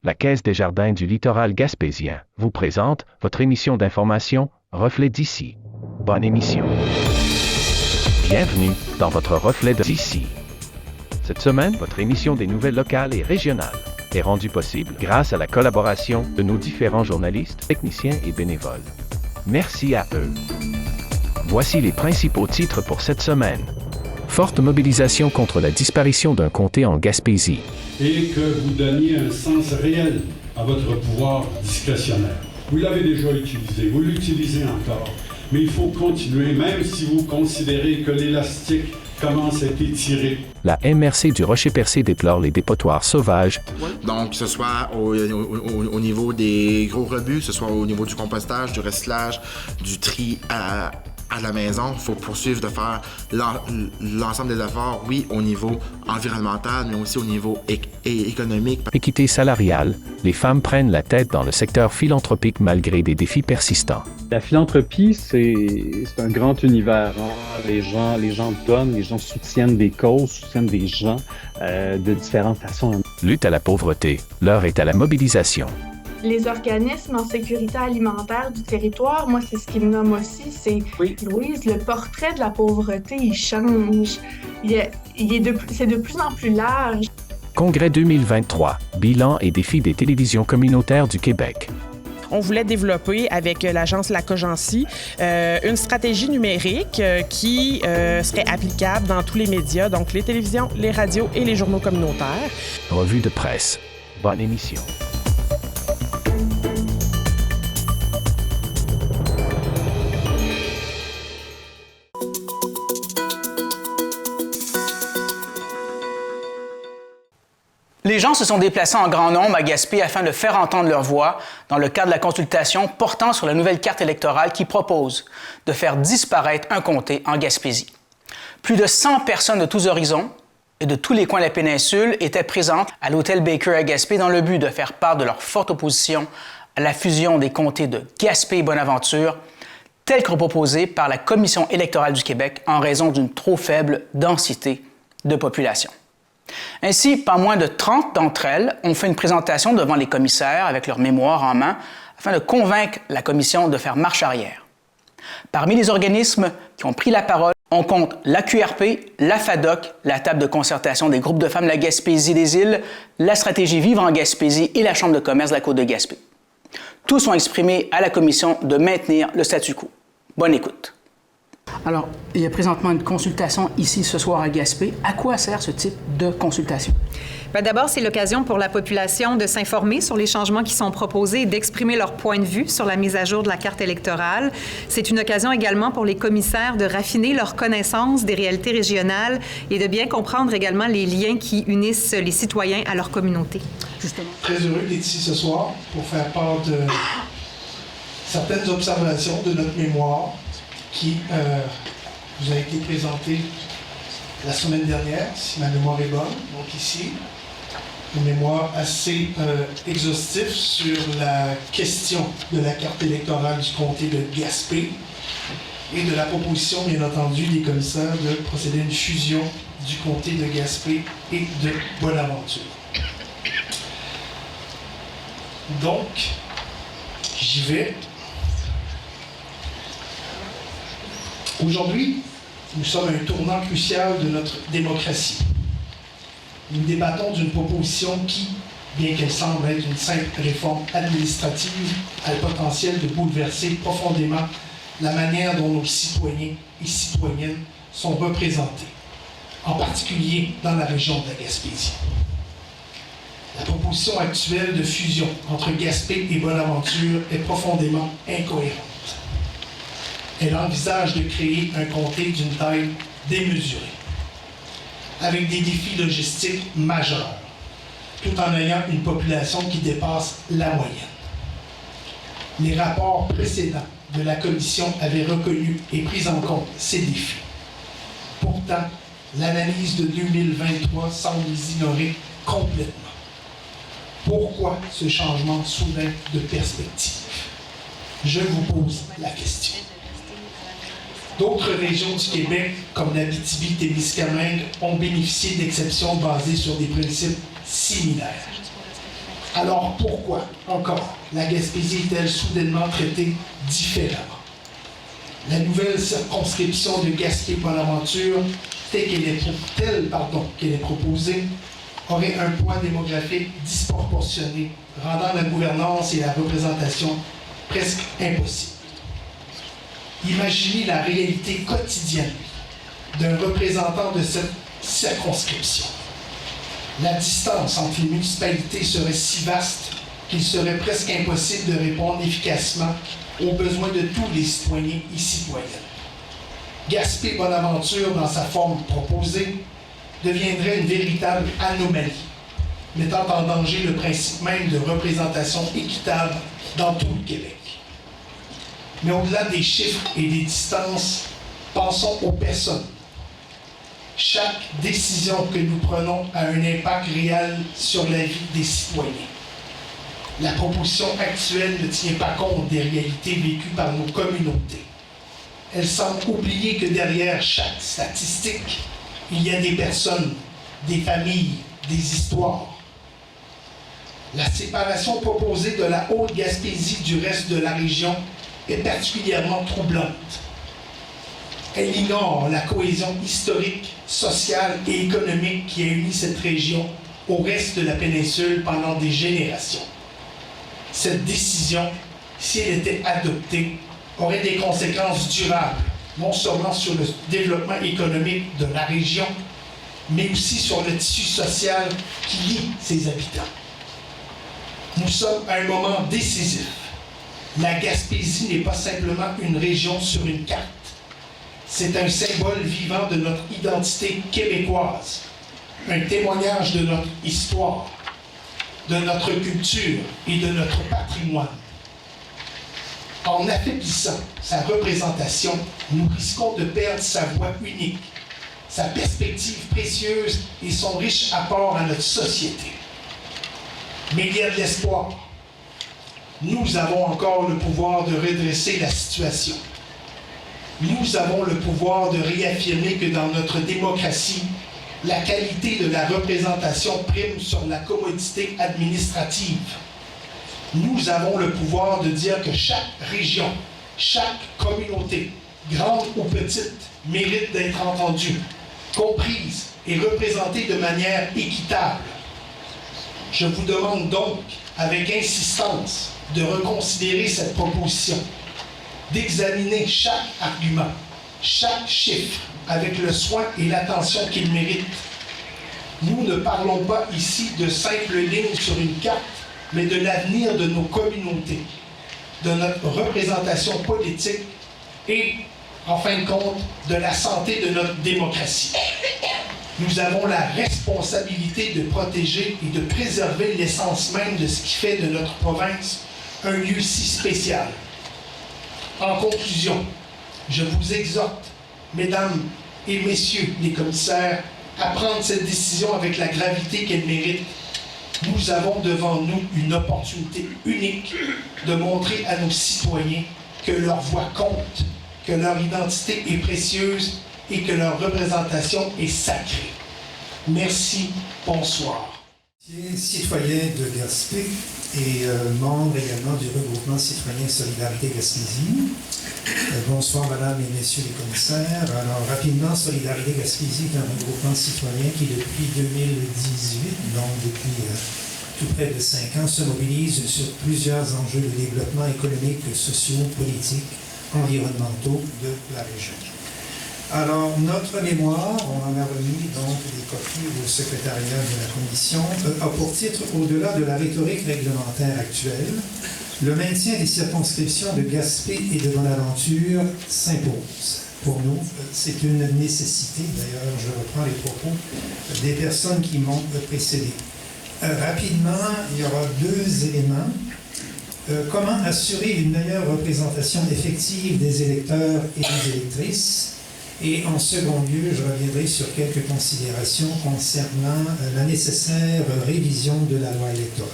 La Caisse des Jardins du littoral gaspésien vous présente votre émission d'information Reflet d'ici. Bonne émission. Bienvenue dans votre Reflet d'ici. Cette semaine, votre émission des nouvelles locales et régionales est rendue possible grâce à la collaboration de nos différents journalistes, techniciens et bénévoles. Merci à eux. Voici les principaux titres pour cette semaine. Forte mobilisation contre la disparition d'un comté en Gaspésie. Et que vous donniez un sens réel à votre pouvoir discrétionnaire. Vous l'avez déjà utilisé, vous l'utilisez encore, mais il faut continuer, même si vous considérez que l'élastique commence à être étiré. La MRC du Rocher-Percé déplore les dépotoirs sauvages. Donc, que ce soit au niveau des gros rebuts, que ce soit au niveau du compostage, du recyclage, du tri à la maison, il faut poursuivre de faire l'ensemble des efforts, oui, au niveau environnemental, mais aussi au niveau économique. Équité salariale, les femmes prennent la tête dans le secteur philanthropique malgré des défis persistants. La philanthropie, c'est un grand univers. Hein? Les gens donnent, les gens soutiennent des causes, soutiennent des gens de différentes façons. Lutte à la pauvreté, l'heure est à la mobilisation. Les organismes en sécurité alimentaire du territoire, moi, c'est ce qui me nomme aussi, c'est, oui, Louise, le portrait de la pauvreté, il change. C'est de plus en plus large. Congrès 2023, bilan et défis des télévisions communautaires du Québec. On voulait développer avec l'agence La Cogencie une stratégie numérique qui serait applicable dans tous les médias, donc les télévisions, les radios et les journaux communautaires. Revue de presse. Bonne émission. Les gens se sont déplacés en grand nombre à Gaspé afin de faire entendre leur voix dans le cadre de la consultation portant sur la nouvelle carte électorale qui propose de faire disparaître un comté en Gaspésie. Plus de 100 personnes de tous horizons et de tous les coins de la péninsule étaient présentes à l'hôtel Baker à Gaspé dans le but de faire part de leur forte opposition à la fusion des comtés de Gaspé et Bonaventure, telle que proposée par la Commission électorale du Québec en raison d'une trop faible densité de population. Ainsi, pas moins de 30 d'entre elles ont fait une présentation devant les commissaires avec leur mémoire en main afin de convaincre la commission de faire marche arrière. Parmi les organismes qui ont pris la parole, on compte la QRP, la FADOC, la table de concertation des groupes de femmes de la Gaspésie des îles, la stratégie Vivre en Gaspésie et la Chambre de commerce de la Côte-de-Gaspé. Tous ont exprimé à la commission de maintenir le statu quo. Bonne écoute. Alors, il y a présentement une consultation ici ce soir à Gaspé. À quoi sert ce type de consultation? Bien, d'abord, c'est l'occasion pour la population de s'informer sur les changements qui sont proposés et d'exprimer leur point de vue sur la mise à jour de la carte électorale. C'est une occasion également pour les commissaires de raffiner leur connaissance des réalités régionales et de bien comprendre également les liens qui unissent les citoyens à leur communauté. Justement. Très heureux d'être ici ce soir pour faire part de certaines observations de notre mémoire qui vous a été présentée la semaine dernière, si ma mémoire est bonne. Donc ici, une mémoire assez exhaustive sur la question de la carte électorale du comté de Gaspé et de la proposition, bien entendu, des commissaires de procéder à une fusion du comté de Gaspé et de Bonaventure. Donc, j'y vais. Aujourd'hui, nous sommes à un tournant crucial de notre démocratie. Nous débattons d'une proposition qui, bien qu'elle semble être une simple réforme administrative, a le potentiel de bouleverser profondément la manière dont nos citoyens et citoyennes sont représentés, en particulier dans la région de la Gaspésie. La proposition actuelle de fusion entre Gaspé et Bonaventure est profondément incohérente. Elle envisage de créer un comté d'une taille démesurée, avec des défis logistiques majeurs, tout en ayant une population qui dépasse la moyenne. Les rapports précédents de la Commission avaient reconnu et pris en compte ces défis. Pourtant, l'analyse de 2023 semble les ignorer complètement. Pourquoi ce changement soudain de perspective? Je vous pose la question. D'autres régions du Québec, comme l'Abitibi-Témiscamingue, ont bénéficié d'exceptions basées sur des principes similaires. Alors pourquoi, encore, la Gaspésie est-elle soudainement traitée différemment? La nouvelle circonscription de Gaspé-Bonaventure, telle qu'elle est proposée, aurait un poids démographique disproportionné, rendant la gouvernance et la représentation presque impossibles. Imaginez la réalité quotidienne d'un représentant de cette circonscription. La distance entre les municipalités serait si vaste qu'il serait presque impossible de répondre efficacement aux besoins de tous les citoyens et citoyennes. Gaspé-Bonaventure, dans sa forme proposée, deviendrait une véritable anomalie, mettant en danger le principe même de représentation équitable dans tout le Québec. Mais au-delà des chiffres et des distances, pensons aux personnes. Chaque décision que nous prenons a un impact réel sur la vie des citoyens. La proposition actuelle ne tient pas compte des réalités vécues par nos communautés. Elle semble oublier que derrière chaque statistique, il y a des personnes, des familles, des histoires. La séparation proposée de la Haute-Gaspésie du reste de la région est particulièrement troublante. Elle ignore la cohésion historique, sociale et économique qui a uni cette région au reste de la péninsule pendant des générations. Cette décision, si elle était adoptée, aurait des conséquences durables, non seulement sur le développement économique de la région, mais aussi sur le tissu social qui lie ses habitants. Nous sommes à un moment décisif. La Gaspésie n'est pas simplement une région sur une carte. C'est un symbole vivant de notre identité québécoise, un témoignage de notre histoire, de notre culture et de notre patrimoine. En affaiblissant sa représentation, nous risquons de perdre sa voix unique, sa perspective précieuse et son riche apport à notre société. Mais il y a de l'espoir. Nous avons encore le pouvoir de redresser la situation. Nous avons le pouvoir de réaffirmer que dans notre démocratie, la qualité de la représentation prime sur la commodité administrative. Nous avons le pouvoir de dire que chaque région, chaque communauté, grande ou petite, mérite d'être entendue, comprise et représentée de manière équitable. Je vous demande donc, avec insistance, de reconsidérer cette proposition, d'examiner chaque argument, chaque chiffre, avec le soin et l'attention qu'il mérite. Nous ne parlons pas ici de simples lignes sur une carte, mais de l'avenir de nos communautés, de notre représentation politique et, en fin de compte, de la santé de notre démocratie. Nous avons la responsabilité de protéger et de préserver l'essence même de ce qui fait de notre province un lieu si spécial. En conclusion, je vous exhorte, mesdames et messieurs les commissaires, à prendre cette décision avec la gravité qu'elle mérite. Nous avons devant nous une opportunité unique de montrer à nos citoyens que leur voix compte, que leur identité est précieuse et que leur représentation est sacrée. Merci, bonsoir. Citoyen de Gaspé et membre également du regroupement citoyen Solidarité Gaspésie. Bonsoir Madame et Messieurs les commissaires. Alors rapidement, Solidarité Gaspésie est un regroupement citoyen qui depuis 2018, donc depuis tout près de 5 ans, se mobilise sur plusieurs enjeux de développement économique, sociaux, politiques, environnementaux de la région. Alors, notre mémoire, on en a remis donc des copies au secrétariat de la Commission, a pour titre, au-delà de la rhétorique réglementaire actuelle, le maintien des circonscriptions de Gaspé et de Bonaventure s'impose. Pour nous, c'est une nécessité. D'ailleurs, je reprends les propos des personnes qui m'ont précédé. Rapidement, il y aura 2 éléments. Comment assurer une meilleure représentation effective des électeurs et des électrices? Et en second lieu, je reviendrai sur quelques considérations concernant la nécessaire révision de la loi électorale.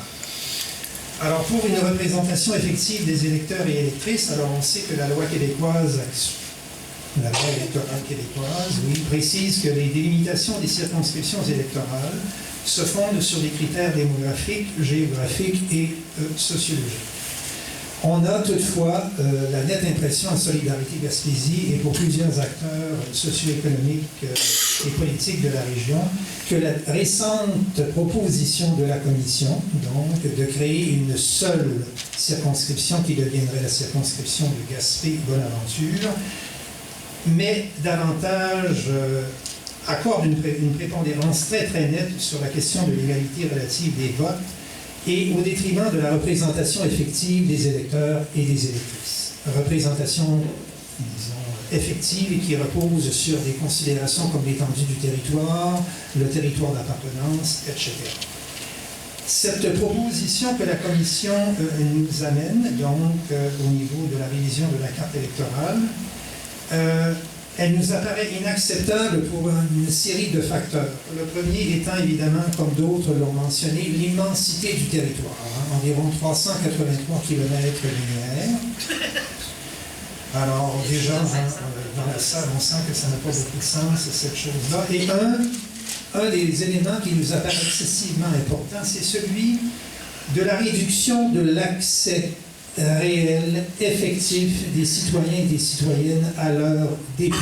Alors, pour une représentation effective des électeurs et électrices, alors on sait que la loi québécoise, la loi électorale québécoise, oui, précise que les délimitations des circonscriptions électorales se fonde sur des critères démographiques, géographiques et sociologiques. On a toutefois la nette impression à Solidarité Gaspésie et pour plusieurs acteurs socio-économiques et politiques de la région que la récente proposition de la Commission, donc, de créer une seule circonscription qui deviendrait la circonscription de Gaspé-Bonaventure, mais davantage accorde une prépondérance très très nette sur la question de l'égalité relative des votes et au détriment de la représentation effective des électeurs et des électrices. Représentation, disons, effective et qui repose sur des considérations comme l'étendue du territoire, le territoire d'appartenance, etc. Cette proposition que la Commission nous amène, donc au niveau de la révision de la carte électorale, elle nous apparaît inacceptable pour une série de facteurs. Le premier étant évidemment, comme d'autres l'ont mentionné, l'immensité du territoire, environ 383 km linéaires. Alors déjà, dans la salle, on sent que ça n'a pas beaucoup de sens, cette chose-là. Et un des éléments qui nous apparaît excessivement important, c'est celui de la réduction de l'accès réel, effectif des citoyens et des citoyennes à leurs députés.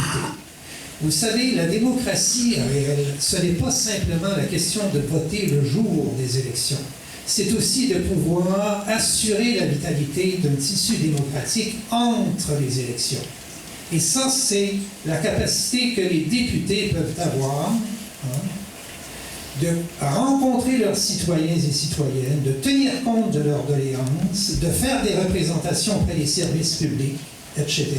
Vous savez, la démocratie réelle, ce n'est pas simplement la question de voter le jour des élections. C'est aussi de pouvoir assurer la vitalité d'un tissu démocratique entre les élections. Et ça, c'est la capacité que les députés peuvent avoir, de rencontrer leurs citoyens et citoyennes, de tenir compte de leurs doléances, de faire des représentations auprès des services publics, etc.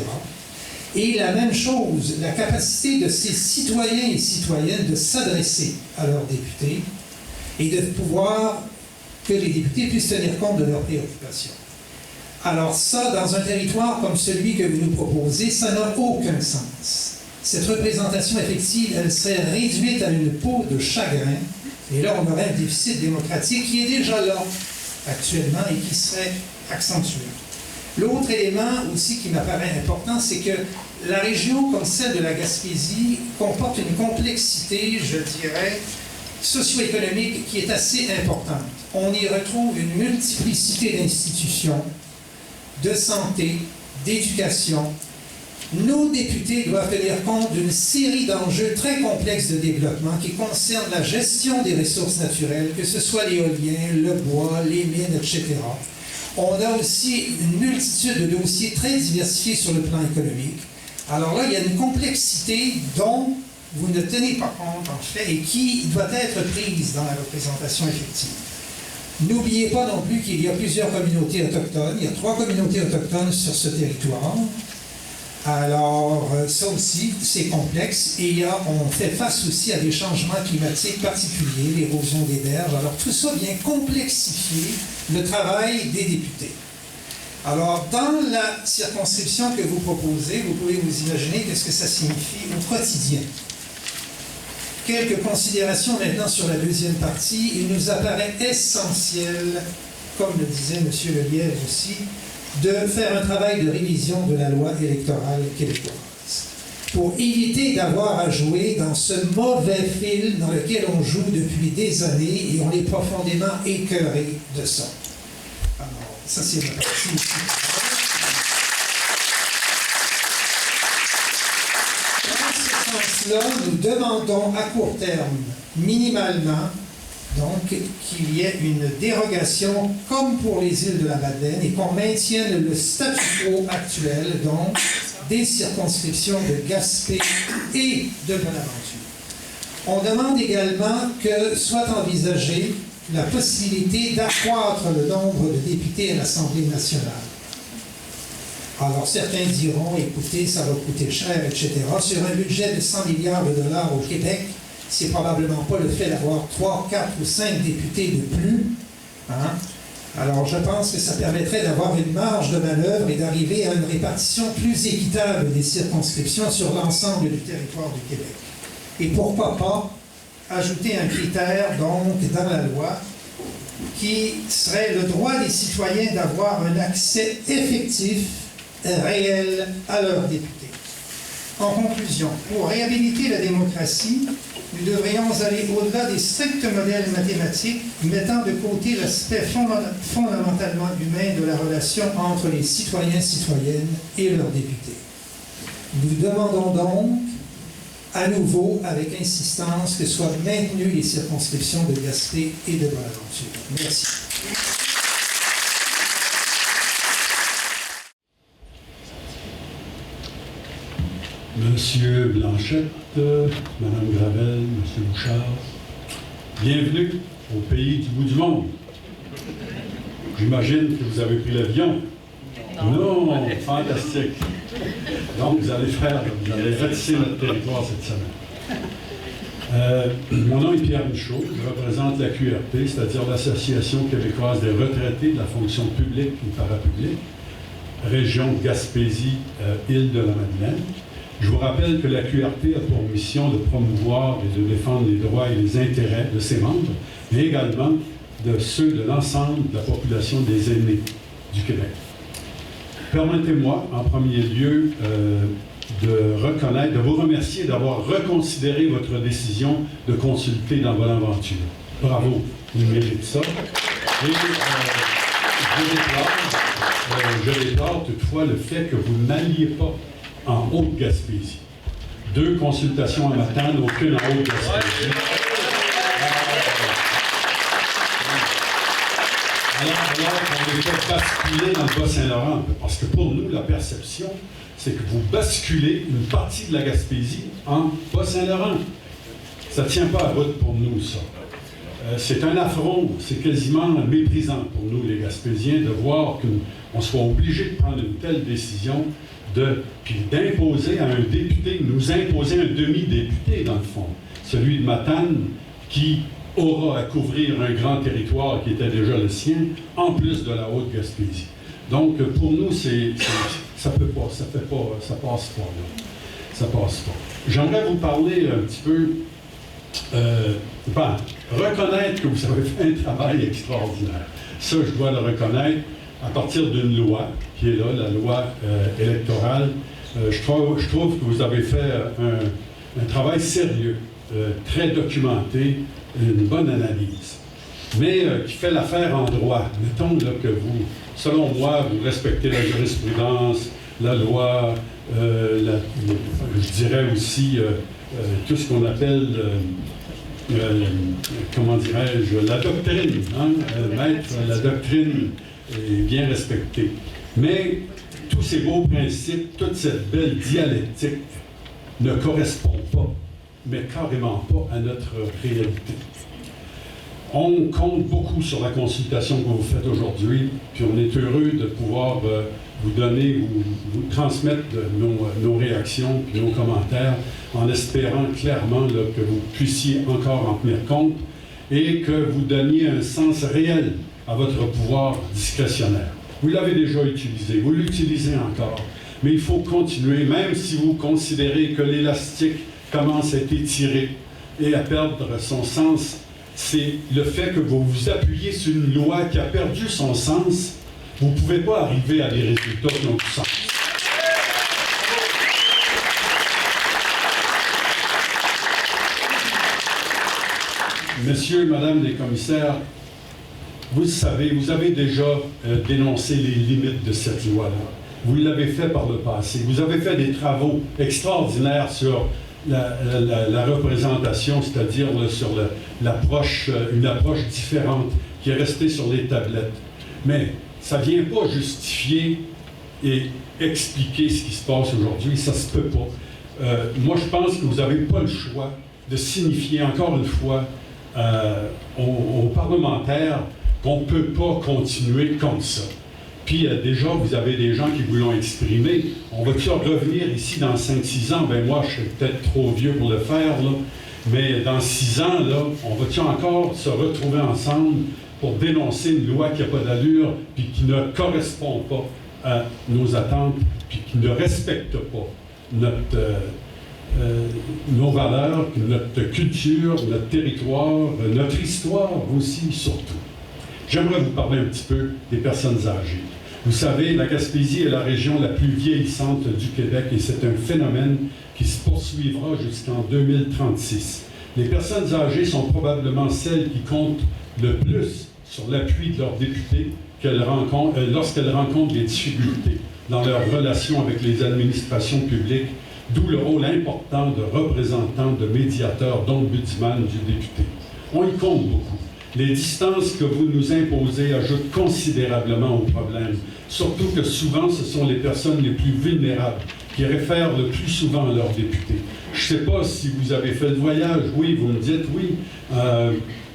Et la même chose, la capacité de ces citoyens et citoyennes de s'adresser à leurs députés et de pouvoir que les députés puissent tenir compte de leurs préoccupations. Alors ça, dans un territoire comme celui que vous nous proposez, ça n'a aucun sens. Cette représentation effective, elle serait réduite à une peau de chagrin, et là, on aurait un déficit démocratique qui est déjà là, actuellement, et qui serait accentué. L'autre élément aussi qui m'apparaît important, c'est que la région, comme celle de la Gaspésie, comporte une complexité, je dirais, socio-économique qui est assez importante. On y retrouve une multiplicité d'institutions, de santé, d'éducation. Nos députés doivent tenir compte d'une série d'enjeux très complexes de développement qui concernent la gestion des ressources naturelles, que ce soit l'éolien, le bois, les mines, etc. On a aussi une multitude de dossiers très diversifiés sur le plan économique. Alors là, il y a une complexité dont vous ne tenez pas compte, en fait, et qui doit être prise dans la représentation effective. N'oubliez pas non plus qu'il y a plusieurs communautés autochtones. Il y a 3 communautés autochtones sur ce territoire. Alors, ça aussi, c'est complexe. Et on fait face aussi à des changements climatiques particuliers, l'érosion des berges. Alors, tout ça vient complexifier le travail des députés. Alors, dans la circonscription que vous proposez, vous pouvez vous imaginer qu'est-ce que ça signifie au quotidien. Quelques considérations maintenant sur la deuxième partie. Il nous apparaît essentiel, comme le disait M. Lelièvre aussi, de faire un travail de révision de la loi électorale québécoise pour éviter d'avoir à jouer dans ce mauvais film dans lequel on joue depuis des années et on est profondément écœuré de ça. Alors, ça c'est la partie ici. Dans ce sens-là, nous demandons à court terme, minimalement, donc, qu'il y ait une dérogation comme pour les îles de la Madeleine et qu'on maintienne le statu quo actuel, donc, des circonscriptions de Gaspé et de Bonaventure. On demande également que soit envisagée la possibilité d'accroître le nombre de députés à l'Assemblée nationale. Alors, certains diront, écoutez, ça va coûter cher, etc. Sur un budget de 100 milliards de dollars au Québec, c'est probablement pas le fait d'avoir 3, 4 ou 5 députés de plus. Alors, je pense que ça permettrait d'avoir une marge de manœuvre et d'arriver à une répartition plus équitable des circonscriptions sur l'ensemble du territoire du Québec. Et pourquoi pas ajouter un critère, donc, dans la loi, qui serait le droit des citoyens d'avoir un accès effectif, réel, à leurs députés. En conclusion, pour réhabiliter la démocratie, nous devrions aller au-delà des stricts modèles mathématiques, mettant de côté l'aspect fondamentalement humain de la relation entre les citoyens et citoyennes et leurs députés. Nous demandons donc, à nouveau, avec insistance, que soient maintenues les circonscriptions de Gaspé et de Bonaventure. Merci. Monsieur Blanchette, Madame Gravel, Monsieur Bouchard, bienvenue au pays du bout du monde. J'imagine que vous avez pris l'avion. Non, fantastique. Donc, vous allez ratisser notre territoire cette semaine. Mon nom est Pierre Michaud, je représente la QRP, c'est-à-dire l'Association québécoise des retraités de la fonction publique et parapublique, région Gaspésie, Île-de-la-Madeleine. Je vous rappelle que la QRP a pour mission de promouvoir et de défendre les droits et les intérêts de ses membres, mais également de ceux de l'ensemble de la population des aînés du Québec. Permettez-moi, en premier lieu, de vous remercier d'avoir reconsidéré votre décision de consulter dans Bonaventure. Bravo, vous méritez ça. Et je déplore toutefois le fait que vous n'alliez pas en Haute-Gaspésie. 2 consultations à Matane, aucune en Haute-Gaspésie. Alors qu'on est fait basculer dans le Bas-Saint-Laurent, parce que pour nous, la perception, c'est que vous basculez une partie de la Gaspésie en Bas-Saint-Laurent. Ça ne tient pas à route pour nous, ça. C'est un affront, c'est quasiment méprisant pour nous, les Gaspésiens, de voir qu'on soit obligé de prendre une telle décision, puis d'imposer à un député, nous imposer un demi-député, dans le fond, celui de Matane, qui aura à couvrir un grand territoire qui était déjà le sien, en plus de la Haute-Gaspésie. Donc, pour nous, ça passe pas, là. Ça passe pas. J'aimerais vous parler un petit peu, reconnaître que vous avez fait un travail extraordinaire. Ça, je dois le reconnaître à partir d'une loi, qui est là, la loi électorale. Je trouve que vous avez fait un travail sérieux, très documenté, une bonne analyse, mais qui fait l'affaire en droit. Mettons là, que vous, selon moi, vous respectez la jurisprudence, la loi, je dirais aussi tout ce qu'on appelle, comment dirais-je, la doctrine. Maître, la doctrine est bien respectée. Mais tous ces beaux principes, toute cette belle dialectique ne correspond pas, mais carrément pas à notre réalité. On compte beaucoup sur la consultation que vous faites aujourd'hui, puis on est heureux de pouvoir vous donner, vous transmettre nos réactions puis nos commentaires, en espérant clairement là, que vous puissiez encore en tenir compte et que vous donniez un sens réel à votre pouvoir discrétionnaire. Vous l'avez déjà utilisé, vous l'utilisez encore, mais il faut continuer, même si vous considérez que l'élastique commence à être étiré et à perdre son sens. C'est le fait que vous vous appuyez sur une loi qui a perdu son sens. Vous ne pouvez pas arriver à des résultats qui ont du sens. Messieurs et madame les commissaires, vous le savez, vous avez déjà dénoncé les limites de cette loi-là. Vous l'avez fait par le passé. Vous avez fait des travaux extraordinaires sur la représentation, c'est-à-dire sur une approche différente qui est restée sur les tablettes. Mais ça ne vient pas justifier et expliquer ce qui se passe aujourd'hui. Ça ne se peut pas. Moi, je pense que vous n'avez pas le choix de signifier encore une fois aux parlementaires qu'on ne peut pas continuer comme ça. Puis déjà, vous avez des gens qui vous l'ont exprimé. On va-tu revenir ici dans 5-6 ans? Ben moi, je suis peut-être trop vieux pour le faire, là. Mais dans 6 ans, là, on va-tu encore se retrouver ensemble pour dénoncer une loi qui n'a pas d'allure, puis qui ne correspond pas à nos attentes, puis qui ne respecte pas nos valeurs, notre culture, notre territoire, notre histoire aussi, surtout. J'aimerais vous parler un petit peu des personnes âgées. Vous savez, la Gaspésie est la région la plus vieillissante du Québec et c'est un phénomène qui se poursuivra jusqu'en 2036. Les personnes âgées sont probablement celles qui comptent le plus sur l'appui de leurs députés lorsqu'elles rencontrent des difficultés dans leurs relations avec les administrations publiques, d'où le rôle important de représentant, de médiateur, d'ombudsman du député. On y compte beaucoup. Les distances que vous nous imposez ajoutent considérablement au problème, surtout que souvent ce sont les personnes les plus vulnérables qui réfèrent le plus souvent à leurs députés. Je ne sais pas si vous avez fait le voyage, oui, vous me dites oui.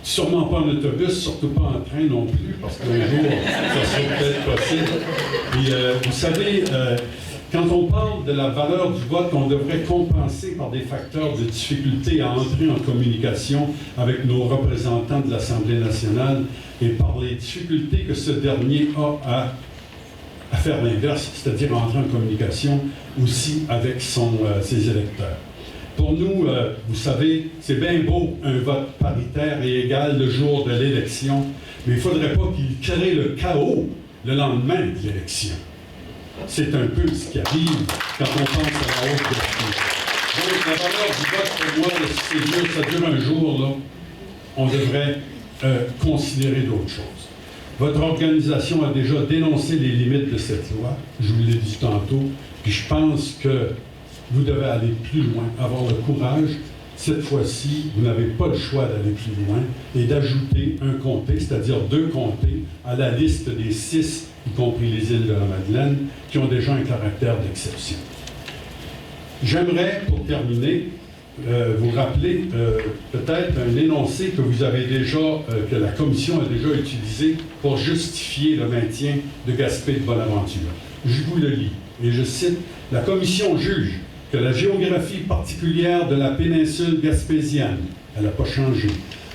Sûrement pas en autobus, surtout pas en train non plus, parce qu'un jour, ça serait peut-être possible. Et vous savez, quand on parle de la valeur du vote qu'on devrait compenser par des facteurs de difficulté à entrer en communication avec nos représentants de l'Assemblée nationale et par les difficultés que ce dernier a à faire l'inverse, c'est-à-dire entrer en communication aussi avec ses électeurs. Pour nous, vous savez, c'est bien beau un vote paritaire et égal le jour de l'élection, mais il ne faudrait pas qu'il crée le chaos le lendemain de l'élection. C'est un peu ce qui arrive quand on pense à la hausse de la. Donc, la valeur du vote, pour moi, si ça dure un jour, là, on devrait considérer d'autres choses. Votre organisation a déjà dénoncé les limites de cette loi, je vous l'ai dit tantôt, puis je pense que vous devez aller plus loin, avoir le courage. Cette fois-ci, vous n'avez pas le choix d'aller plus loin et d'ajouter un comté, c'est-à-dire 2 comtés, à la liste des 6, y compris les îles de la Madeleine, qui ont déjà un caractère d'exception. J'aimerais, pour terminer, vous rappeler peut-être un énoncé que vous avez déjà, que la Commission a déjà utilisé pour justifier le maintien de Gaspé de Bonaventure. Je vous le lis, et je cite, « La Commission juge que la géographie particulière de la péninsule gaspésienne, elle n'a pas changé.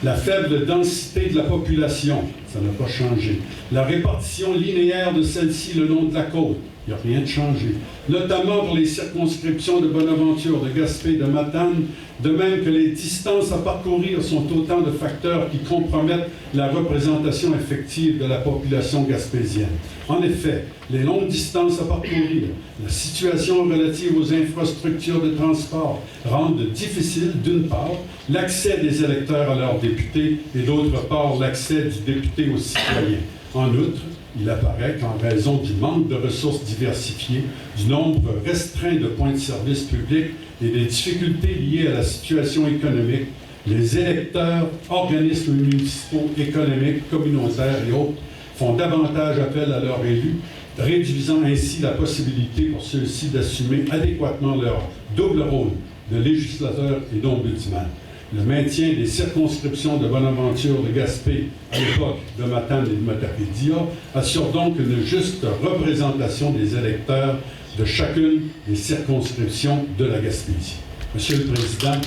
La faible densité de la population, ça n'a pas changé. La répartition linéaire de celle-ci le long de la côte, il n'y a rien de changé. Notamment pour les circonscriptions de Bonaventure, de Gaspé, de Matane, de même que les distances à parcourir sont autant de facteurs qui compromettent la représentation effective de la population gaspésienne. En effet, les longues distances à parcourir, la situation relative aux infrastructures de transport rendent difficile, d'une part, l'accès des électeurs à leurs députés et d'autre part, l'accès du député aux citoyens. En outre, il apparaît qu'en raison du manque de ressources diversifiées, du nombre restreint de points de service publics et des difficultés liées à la situation économique, les électeurs, organismes municipaux, économiques, communautaires et autres font davantage appel à leurs élus, réduisant ainsi la possibilité pour ceux-ci d'assumer adéquatement leur double rôle de législateur et d'ombudsman. Le maintien des circonscriptions de Bonaventure, de Gaspé, à l'époque de Matane et de Matapédia, assure donc une juste représentation des électeurs de chacune des circonscriptions de la Gaspésie. Monsieur le Président,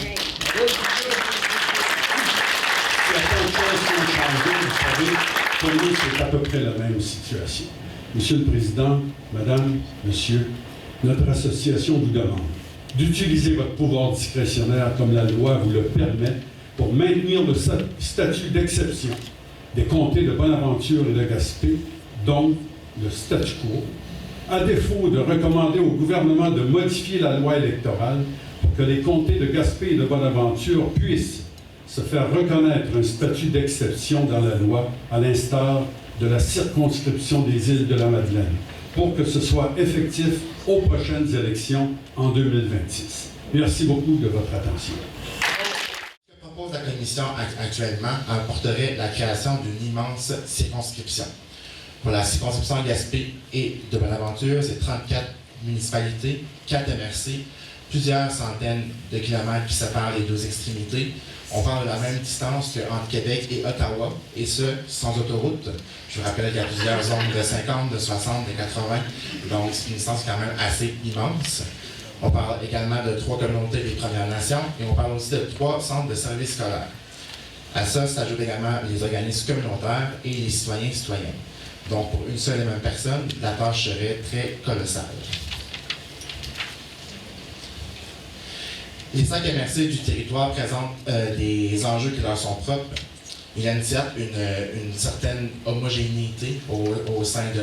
certaines choses ont changé, vous savez, pour nous, c'est à peu près la même situation. Monsieur le Président, Madame, Monsieur, notre association vous demande d'utiliser votre pouvoir discrétionnaire comme la loi vous le permet pour maintenir le statut d'exception des comtés de Bonaventure et de Gaspé, donc le statu quo, à défaut de recommander au gouvernement de modifier la loi électorale pour que les comtés de Gaspé et de Bonaventure puissent se faire reconnaître un statut d'exception dans la loi, à l'instar de la circonscription des îles de la Madeleine, pour que ce soit effectif aux prochaines élections en 2026. Merci beaucoup de votre attention. Ce que propose la Commission actuellement apporterait la création d'une immense circonscription. Pour la circonscription de Gaspé et de Bonaventure, c'est 34 municipalités, 4 MRC, plusieurs centaines de kilomètres qui séparent les 2 extrémités. On parle de la même distance qu'entre Québec et Ottawa, et ce, sans autoroute. Je vous rappelle qu'il y a plusieurs zones de 50, de 60, de 80, donc c'est une distance quand même assez immense. On parle également de 3 communautés des Premières Nations, et on parle aussi de 3 centres de services scolaires. À ça s'ajoutent également les organismes communautaires et les citoyens et citoyennes. Donc pour une seule et même personne, la tâche serait très colossale. Les 5 MRC du territoire présentent des enjeux qui leur sont propres. Il y a une certaine homogénéité au sein de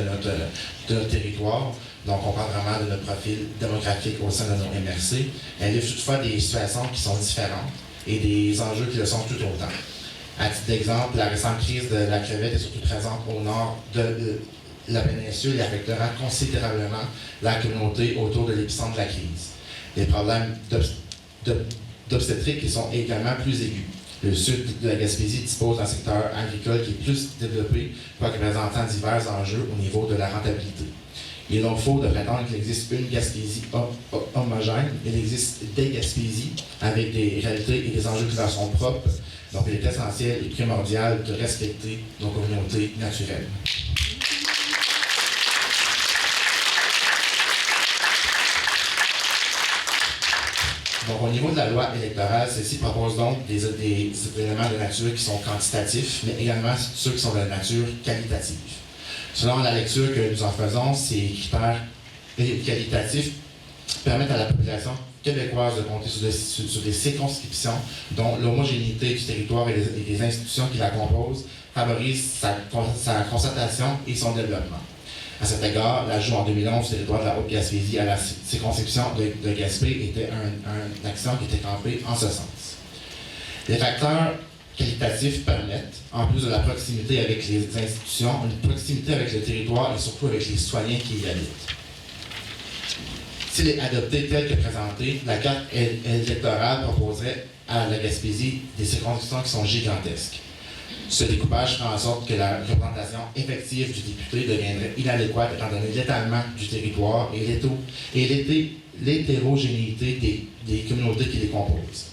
notre territoire. Donc, on parle vraiment de notre profil démographique au sein de nos MRC. Il y a toutefois des situations qui sont différentes. et des enjeux qui le sont tout autant. À titre d'exemple, la récente crise de la crevette est surtout présente au nord de la péninsule et affectera considérablement la communauté autour de l'épicentre de la crise. Les problèmes d'obstétrique qui sont également plus aigus. Le sud de la Gaspésie dispose d'un secteur agricole qui est plus développé, quoique présentant divers enjeux au niveau de la rentabilité. Il est donc faux de prétendre qu'il existe une Gaspésie homogène. Il existe des Gaspésies avec des réalités et des enjeux qui leur sont propres. Donc, il est essentiel et primordial de respecter nos communautés naturelles. Donc, au niveau de la loi électorale, celle-ci propose donc des éléments de nature qui sont quantitatifs, mais également ceux qui sont de nature qualitative. Selon la lecture que nous en faisons, ces critères qualitatifs permettent à la population québécoise de compter sur des circonscriptions dont l'homogénéité du territoire et des institutions qui la composent favorisent sa concertation et son développement. À cet égard, l'ajout en 2011 du territoire de la Haute-Gaspésie à la circonscription de Gaspé était une action qui était campée en ce sens. Les facteurs qualitatifs permettent, en plus de la proximité avec les institutions, une proximité avec le territoire et surtout avec les citoyens qui y habitent. S'il est adopté tel que présenté, la carte électorale proposerait à la Gaspésie des circonscriptions qui sont gigantesques. Ce découpage fait en sorte que la représentation effective du député deviendrait inadéquate étant donné l'étalement du territoire et l'hétérogénéité des communautés qui les composent.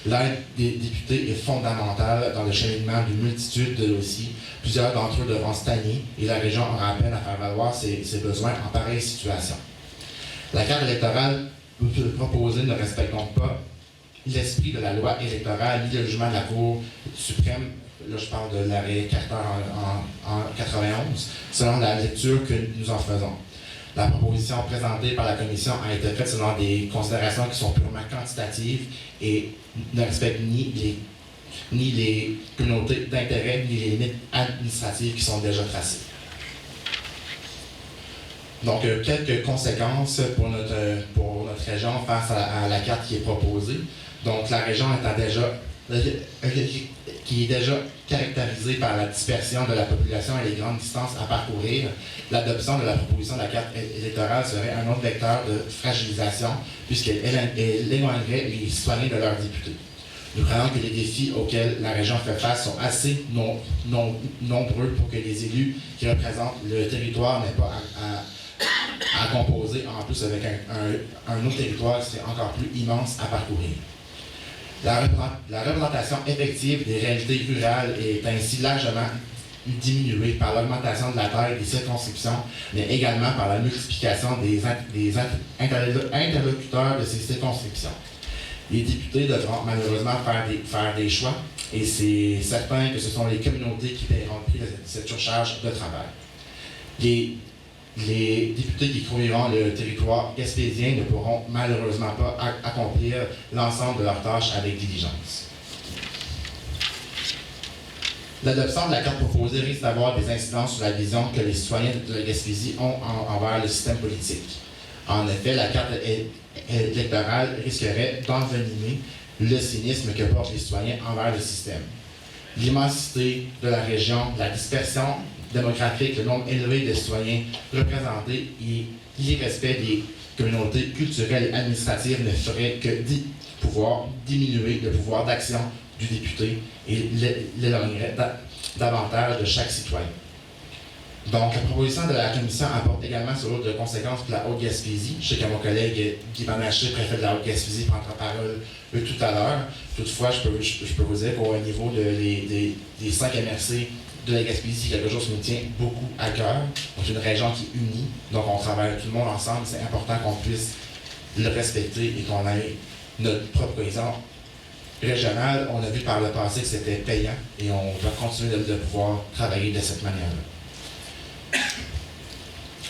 L'aide des députés est fondamentale dans le cheminement d'une multitude de dossiers. Plusieurs d'entre eux devront stagner et la région aura à peine à faire valoir ses besoins en pareille situation. La carte électorale proposée ne respecte donc pas l'esprit de la loi électorale ni le jugement de la Cour suprême. Là, je parle de l'arrêt Carter en 91, selon la lecture que nous en faisons. La proposition présentée par la Commission a été faite selon des considérations qui sont purement quantitatives et ne respectent ni les communautés d'intérêt, ni les limites administratives qui sont déjà tracées. Donc, quelques conséquences pour notre région face à la carte qui est proposée. Donc, la région qui est déjà caractérisée par la dispersion de la population et les grandes distances à parcourir, l'adoption de la proposition de la carte électorale serait un autre vecteur de fragilisation puisqu'elle éloignerait les citoyens de leurs députés. Nous croyons que les défis auxquels la région fait face sont assez nombreux pour que les élus qui représentent le territoire n'aient pas à composer, en plus avec un autre territoire qui serait encore plus immense à parcourir. La représentation effective des réalités rurales est ainsi largement diminuée par l'augmentation de la taille des circonscriptions, mais également par la multiplication des interlocuteurs de ces circonscriptions. Les députés devront malheureusement faire des choix, et c'est certain que ce sont les communautés qui paieront le prix de cette surcharge de travail. Les députés qui couvriront le territoire gaspésien ne pourront malheureusement pas accomplir l'ensemble de leurs tâches avec diligence. L'adoption de la carte proposée risque d'avoir des incidences sur la vision que les citoyens de la Gaspésie ont envers le système politique. En effet, la carte électorale risquerait d'envenimer le cynisme que portent les citoyens envers le système. L'immensité de la région, la dispersion démographique, le nombre élevé de citoyens représentés et l'irrespect des communautés culturelles et administratives ne ferait que pouvoir diminuer le pouvoir d'action du député et l'éloignerait davantage de chaque citoyen. Donc, la proposition de la Commission apporte également sur l'autre de conséquences pour la Haute-Gaspésie. Je sais que mon collègue Guy Panaché, préfet de la Haute-Gaspésie, prendra parole tout à l'heure. Toutefois, je peux vous dire qu'au niveau des 5 MRC de la Gaspésie, c'est quelque chose qui nous tient beaucoup à cœur. Donc, c'est une région qui est unie. Donc, on travaille tout le monde ensemble. C'est important qu'on puisse le respecter et qu'on ait notre propre cohésion régionale. On a vu par le passé que c'était payant et on doit continuer de pouvoir travailler de cette manière-là.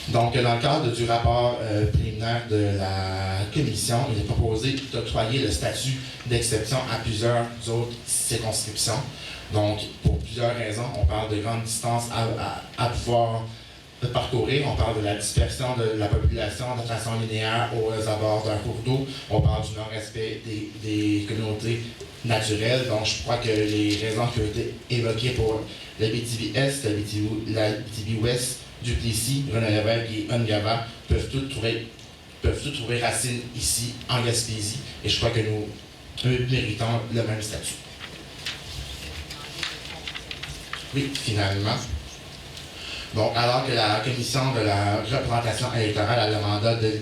Donc, dans le cadre du rapport préliminaire de la Commission, il est proposé d'octroyer le statut d'exception à plusieurs autres circonscriptions. Donc, pour plusieurs raisons, on parle de grandes distances à pouvoir parcourir, on parle de la dispersion de la population de façon linéaire aux abords d'un cours d'eau, on parle du non-respect des communautés naturelle. Donc, je crois que les raisons qui ont été évoquées pour l'Abitibi-Est, l'Abitibi-Ouest, Duplessis, Rennes-Lévesque et Ungava peuvent toutes trouver racine ici, en Gaspésie, et je crois que nous méritons le même statut. Oui, finalement. Bon, alors que la Commission de la représentation électorale a le mandat de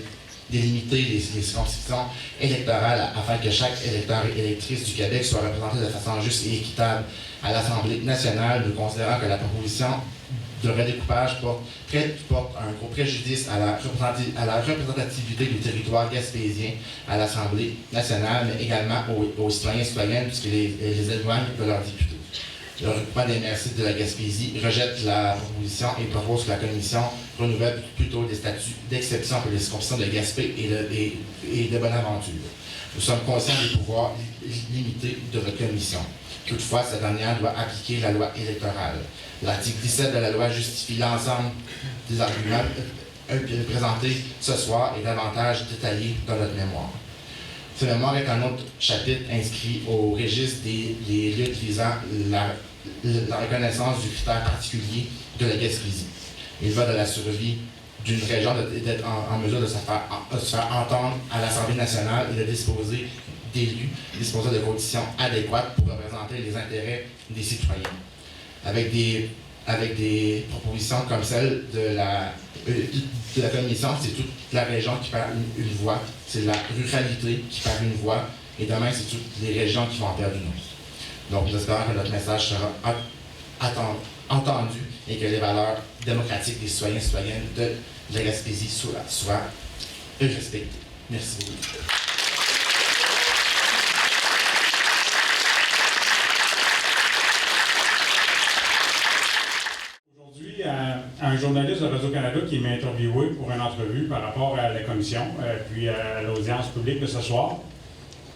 délimiter les circonscriptions électorales afin que chaque électeur et électrice du Québec soit représenté de façon juste et équitable à l'Assemblée nationale, nous considérons que la proposition de redécoupage porte un gros préjudice à la représentativité du territoire gaspésien à l'Assemblée nationale, mais également aux citoyens et citoyennes, puisqu'il les éloigne de leurs députés. Le regroupement des MRC de la Gaspésie rejette la proposition et propose que la Commission renouvelle plutôt des statuts d'exception pour les circonscriptions de Gaspé et de Bonaventure. Nous sommes conscients des pouvoirs limités de notre Commission. Toutefois, cette dernière doit appliquer la loi électorale. L'article 17 de la loi justifie l'ensemble des arguments présentés ce soir et davantage détaillés dans notre mémoire. Ce mémoire est un autre chapitre inscrit au registre des luttes visant la reconnaissance du critère particulier de la Gaspésie. Il va de la survie d'une région d'être en mesure de se faire entendre à l'Assemblée nationale et de disposer d'élus, disposer de conditions adéquates pour représenter les intérêts des citoyens. Avec des propositions comme celle de la Commission, c'est toute la région qui perd une voix, c'est la ruralité qui perd une voix, et demain, c'est toutes les régions qui vont en perdre une autre. Donc, j'espère que notre message sera entendu et que les valeurs démocratiques des citoyens et citoyennes de la Gaspésie soient respectées. Merci beaucoup. Aujourd'hui, un journaliste de Radio-Canada qui m'a interviewé pour une entrevue par rapport à la commission, puis à l'audience publique de ce soir,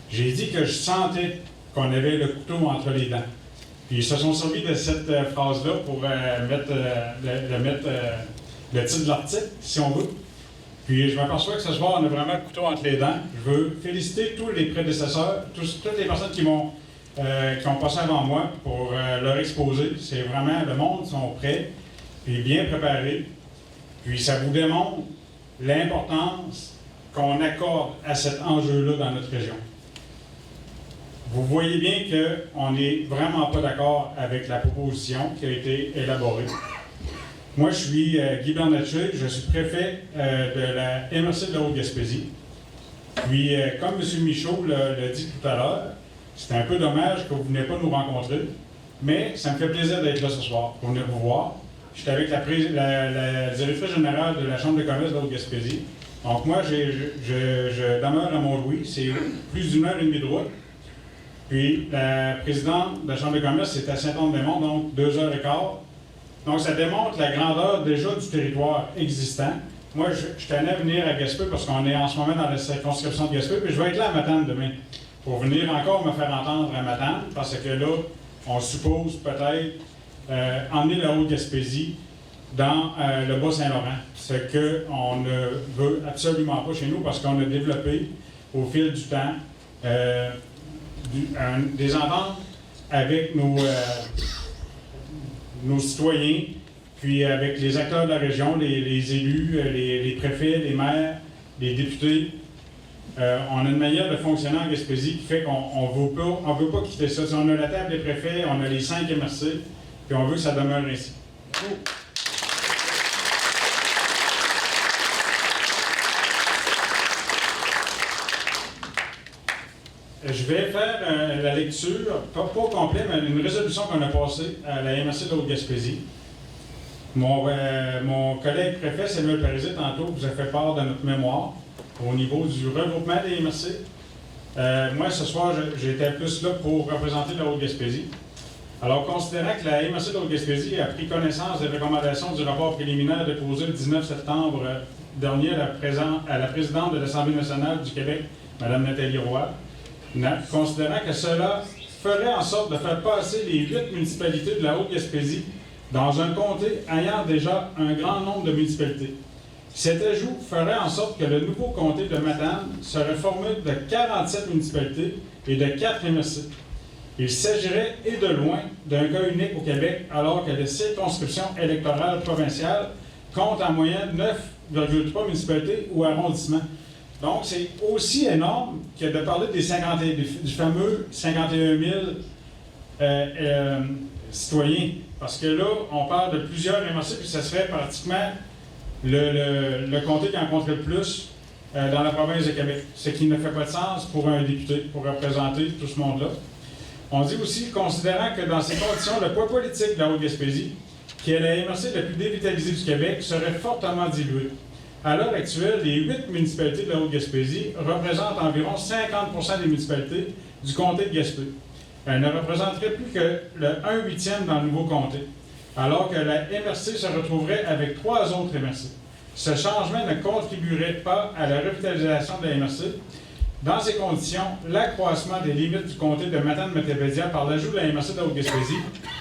j'ai dit que je sentais qu'on avait le couteau entre les dents. Puis ils se sont servis de cette phrase-là pour mettre le titre de l'article, si on veut. Puis je m'aperçois que ce soir, on a vraiment le couteau entre les dents. Je veux féliciter tous les prédécesseurs, toutes les personnes qui ont passé avant moi pour leur exposer. C'est vraiment, le monde sont prêts, puis bien préparés. Puis ça vous démontre l'importance qu'on accorde à cet enjeu-là dans notre région. Vous voyez bien qu'on n'est vraiment pas d'accord avec la proposition qui a été élaborée. Moi, je suis Guy Bernatchez, je suis préfet de la MRC de la Haute-Gaspésie. Puis, comme M. Michaud l'a dit tout à l'heure, c'est un peu dommage que vous ne venez pas nous rencontrer, mais ça me fait plaisir d'être là ce soir pour venir vous voir. J'étais avec la directrice générale de la Chambre de commerce de la Haute-Gaspésie. Donc, moi, je demeure à Mont-Louis, c'est plus d'une heure et demie de route. Puis, la présidente de la Chambre de commerce, c'est à Saint-Anne-des-Monts, donc 2h15. Donc, ça démontre la grandeur déjà du territoire existant. Moi, je tenais à venir à Gaspé parce qu'on est en ce moment dans la circonscription de Gaspé, puis je vais être là à Matane demain pour venir encore me faire entendre à Matane, parce que là, on suppose peut-être emmener la Haute-Gaspésie dans le Bas-Saint-Laurent, ce qu'on ne veut absolument pas chez nous parce qu'on a développé au fil du temps des ententes avec nos citoyens, puis avec les acteurs de la région, les élus, les préfets, les maires, les députés. On a une manière de fonctionner en Gaspésie qui fait qu'on ne veut pas quitter ça. Si on a la table des préfets, on a les 5 MRC, puis on veut que ça demeure ainsi. Je vais faire la lecture, pas au complet, mais une résolution qu'on a passée à la MRC de Haute-Gaspésie. Mon collègue préfet, Samuel Parisé, tantôt, vous a fait part de notre mémoire au niveau du regroupement des MRC. Moi, ce soir, j'étais plus là pour représenter la Haute-Gaspésie. Alors, considérant que la MRC de Haute-Gaspésie a pris connaissance des recommandations du rapport préliminaire déposé le 19 septembre dernier à la présidente de l'Assemblée nationale du Québec, Mme Nathalie Roy, considérant que cela ferait en sorte de faire passer les 8 municipalités de la Haute-Gaspésie dans un comté ayant déjà un grand nombre de municipalités. Cet ajout ferait en sorte que le nouveau comté de Matane serait formé de 47 municipalités et de 4 MRC. Il s'agirait, et de loin, d'un cas unique au Québec, alors que les circonscriptions électorales provinciales comptent en moyenne 9,3 municipalités ou arrondissements. Donc, c'est aussi énorme que de parler du fameux 51 000 citoyens. Parce que là, on parle de plusieurs MRC, puis ça serait pratiquement le comté qui en compterait le plus dans la province de Québec. Ce qui ne fait pas de sens pour un député, pour représenter tout ce monde-là. On dit aussi, considérant que dans ces conditions, le poids politique de la Haute-Gaspésie, qui est la MRC la plus dévitalisée du Québec, serait fortement dilué. À l'heure actuelle, les 8 municipalités de la Haute-Gaspésie représentent environ 50% des municipalités du comté de Gaspé. Elles ne représenteraient plus que le 1/8 dans le nouveau comté, alors que la MRC se retrouverait avec 3 autres MRC. Ce changement ne contribuerait pas à la revitalisation de la MRC. Dans ces conditions, l'accroissement des limites du comté de Matane-Matapédia par l'ajout de la MRC de la Haute-Gaspésie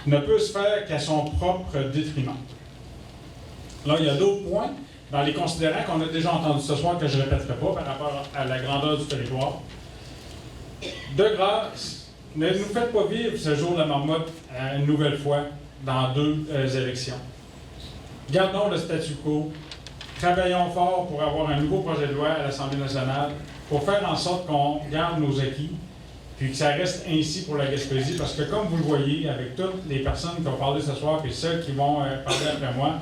ne peut se faire qu'à son propre détriment. Là, il y a d'autres points dans les considérants qu'on a déjà entendus ce soir que je ne répéterai pas par rapport à la grandeur du territoire. De grâce, ne nous faites pas vivre ce jour de la marmotte une nouvelle fois dans 2 élections. Gardons le statu quo. Travaillons fort pour avoir un nouveau projet de loi à l'Assemblée nationale pour faire en sorte qu'on garde nos acquis, puis que ça reste ainsi pour la Gaspésie, parce que comme vous le voyez, avec toutes les personnes qui ont parlé ce soir, puis ceux qui vont parler après moi,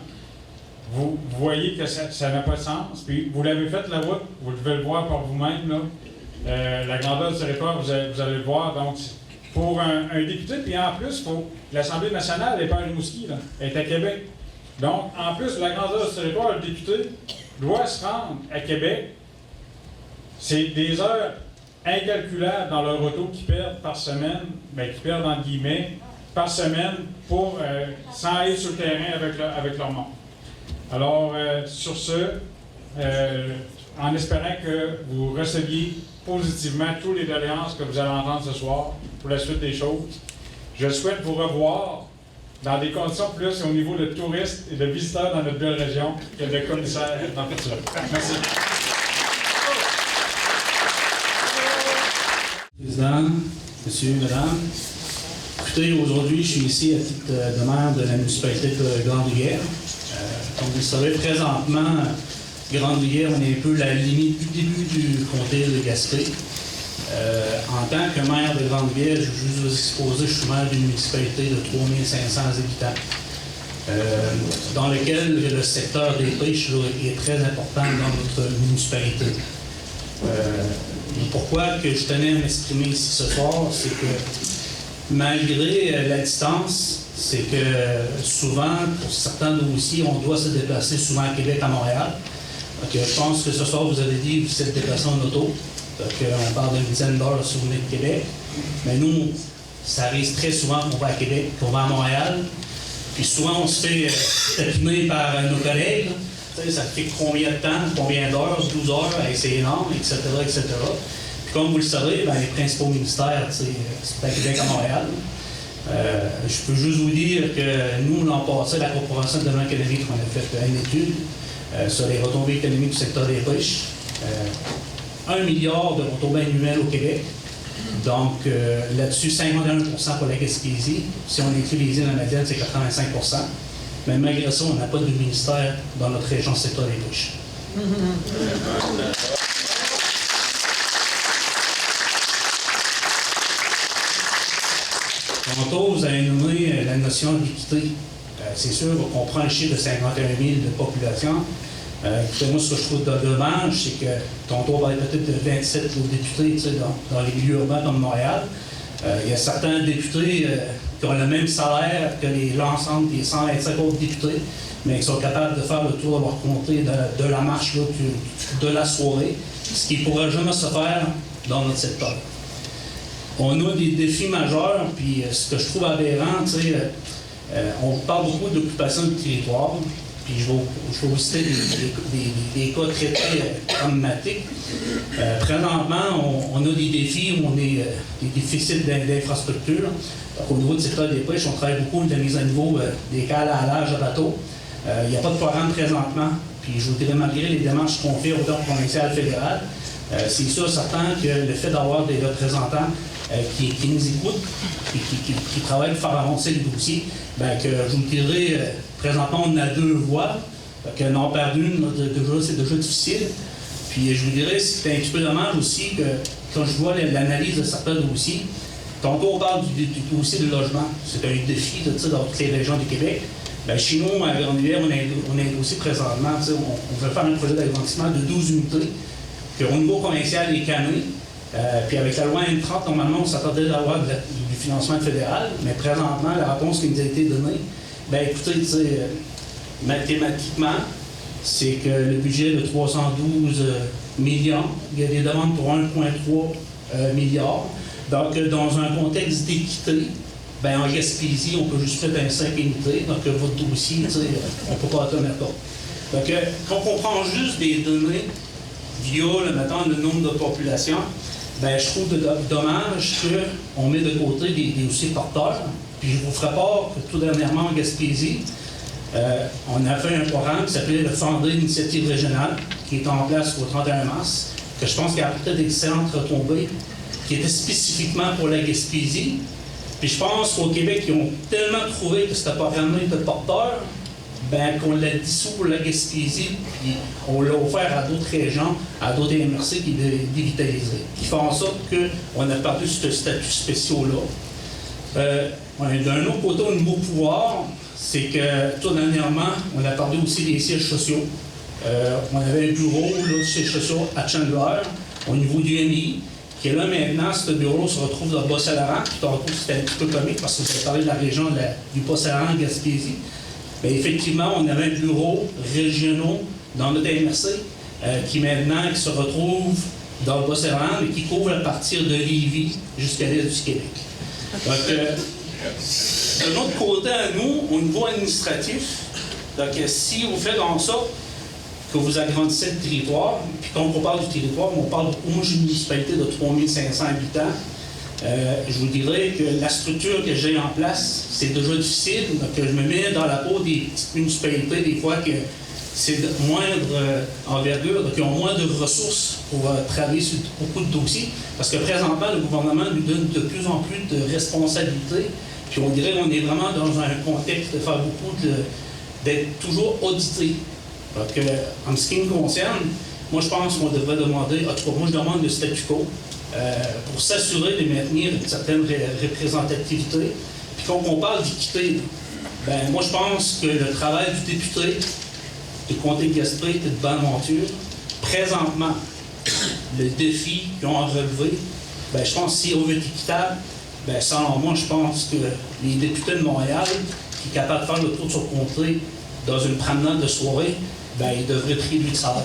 vous voyez que ça n'a pas de sens, puis vous l'avez fait la route, vous devez le voir par vous-même, là. La grandeur du territoire, vous allez le voir, donc pour un député, puis en plus, l'Assemblée nationale n'est pas à Rimouski, là, elle est à Québec. Donc, en plus de la grandeur du territoire, le député doit se rendre à Québec. C'est des heures incalculables dans leur auto qu'ils perdent par semaine, qu'ils perdent entre guillemets, par semaine, pour sans aller sur le terrain avec leur monde. Alors, sur ce, en espérant que vous receviez positivement toutes les doléances que vous allez entendre ce soir pour la suite des choses, je souhaite vous revoir dans des conditions plus au niveau de touristes et de visiteurs dans notre belle région que de commissaires dans le futur. Merci. Président, monsieur, madame, écoutez, aujourd'hui, je suis ici à titre de maire de la municipalité de Grande-Rivière. Comme vous le savez, présentement, Grande-Rivière, on est un peu la limite du début du comté de Gaspé. En tant que maire de Grande-Rivière, je veux juste vous exposer, je suis maire d'une municipalité de 3500 habitants, dans lequel le secteur des pêches est très important dans notre municipalité. Pourquoi que je tenais à m'exprimer ici ce soir, c'est que malgré la distance, c'est que souvent, pour certains dossiers, on doit se déplacer souvent à Québec, à Montréal. Donc, je pense que ce soir, vous avez dit que vous êtes déplacé en auto. Donc, on parle d'une dizaine d'heures si vous venez de Québec. Mais nous, ça arrive très souvent qu'on va à Québec, qu'on va à Montréal. Puis souvent, on se fait tapiner par nos collègues. Ça fait combien de temps, combien d'heures, 12 heures, c'est énorme, etc., etc. Puis comme vous le savez, les principaux ministères, c'est à Québec, à Montréal. Je peux juste vous dire que nous, l'an passé, la Corporation de développement économique, on a fait une étude sur les retombées économiques du secteur des pêches. 1 milliard de retombées annuelles au Québec. Donc, là-dessus, 51% pour la Gaspésie. Si on inclut les îles canadiennes, c'est 85%. Mais malgré ça, on n'a pas de ministère dans notre région secteur des pêches. Tantôt, vous avez nommé la notion d'équité. C'est sûr qu'on prend le chiffre de 51 000 de population. Écoutez, moi, ce que je trouve dommage, c'est que tantôt, on parlait peut-être de 27 députés dans les milieux urbains comme Montréal. Il y a certains députés qui ont le même salaire que l'ensemble des 125 autres députés, mais qui sont capables de faire le tour de leur comté de la marche là, de la soirée, ce qui ne pourra jamais se faire dans notre secteur. On a des défis majeurs, puis ce que je trouve aberrant, on parle beaucoup d'occupation du territoire, puis je vais vous citer des cas très, très emblématiques. Présentement, on a des défis où on a des déficits d'infrastructures. Au niveau du secteur des pêches, on travaille beaucoup de la mise à niveau des cales à halage à bateau. Il n'y a pas de programme présentement. Puis je vous dirais, malgré les démarches qu'on fait au plan provincial fédéral, c'est sûr certain que le fait d'avoir des représentants qui nous écoutent et qui travaillent pour faire avancer les dossiers, bien, que je vous dirais, présentement, on a 2 voix. Que n'en perdre une, c'est déjà difficile. Puis je vous dirais, c'est un petit peu dommage aussi que quand je vois l'analyse de certains dossiers, tantôt on parle du dossier du logement. C'est un défi dans toutes les régions du Québec. Bien, chez nous, à Grande-Rivière, on a un dossier présentement. On veut faire un projet d'agrandissement de 12 unités, qu'au niveau provincial est canné. Puis avec la loi N30, normalement, on s'attendait d'avoir du financement fédéral, mais présentement, la réponse qui nous a été donnée, bien écoutez, mathématiquement, c'est que le budget de 312 millions, il y a des demandes pour 1,3 milliard. Donc, dans un contexte d'équité, bien, en Gaspésie, on peut juste faire 5 unités. Donc, votre dossier, on ne peut pas tenir compte. Donc, quand on prend juste des données via, mettons, le nombre de population, bien, je trouve dommage qu'on met de côté des dossiers porteurs. Puis, je vous ferai part que tout dernièrement, en Gaspésie, on a fait un programme qui s'appelait le Fonds d'initiative régionale, qui est en place au 31 mars, que je pense qu'il a apporté d'excellentes retombées, qui était spécifiquement pour la Gaspésie. Puis je pense qu'au Québec, ils ont tellement trouvé que ce programme-là était porteur, ben, qu'on l'a dissous pour la Gaspésie, puis on l'a offert à d'autres régions, à d'autres MRC qui dévitaliseraient, qui font en sorte qu'on a perdu ce statut spécial-là. D'un autre côté, au niveau pouvoir, c'est que tout dernièrement, on a parlé aussi des sièges sociaux. On avait un bureau, là, sièges sociaux à Chandler, au niveau du MI, qui est là maintenant. Ce bureau se retrouve dans le Bas-Saint-Laurent. Puis tantôt, c'était un petit peu comique parce que vous avez parlé de la région du Bas-Saint-Laurent, Gaspésie. Mais effectivement, on avait un bureau régional dans notre MRC qui maintenant se retrouve dans le Bas-Saint-Laurent, mais qui couvre à partir de Lévis jusqu'à l'est du Québec. Donc, de notre côté à nous, au niveau administratif, donc, si vous faites en sorte que vous agrandissez le territoire, puis quand on parle du territoire, on parle beaucoup, moi j'ai une municipalité de 3500 habitants, je vous dirais que la structure que j'ai en place, c'est déjà difficile, donc je me mets dans la peau des petites municipalités, des fois que c'est de moindre envergure, donc ils ont moins de ressources pour travailler sur beaucoup de dossiers, parce que présentement, le gouvernement nous donne de plus en plus de responsabilités. Puis on dirait qu'on est vraiment dans un contexte de faire beaucoup d'être toujours audité. Donc, en ce qui me concerne, moi je pense qu'on devrait demander, en tout cas moi je demande le statu quo pour s'assurer de maintenir une certaine représentativité. Puis quand on parle d'équité, ben moi je pense que le travail du député de Comté de Gaspé et de Bonaventure, présentement, le défi qu'ils ont à relever, ben je pense que si on veut être équitable, bien, selon moi, je pense que les députés de Montréal, qui sont capables de faire le tour de son comté dans une promenade de soirée, bien, ils devraient être réduits de salaire.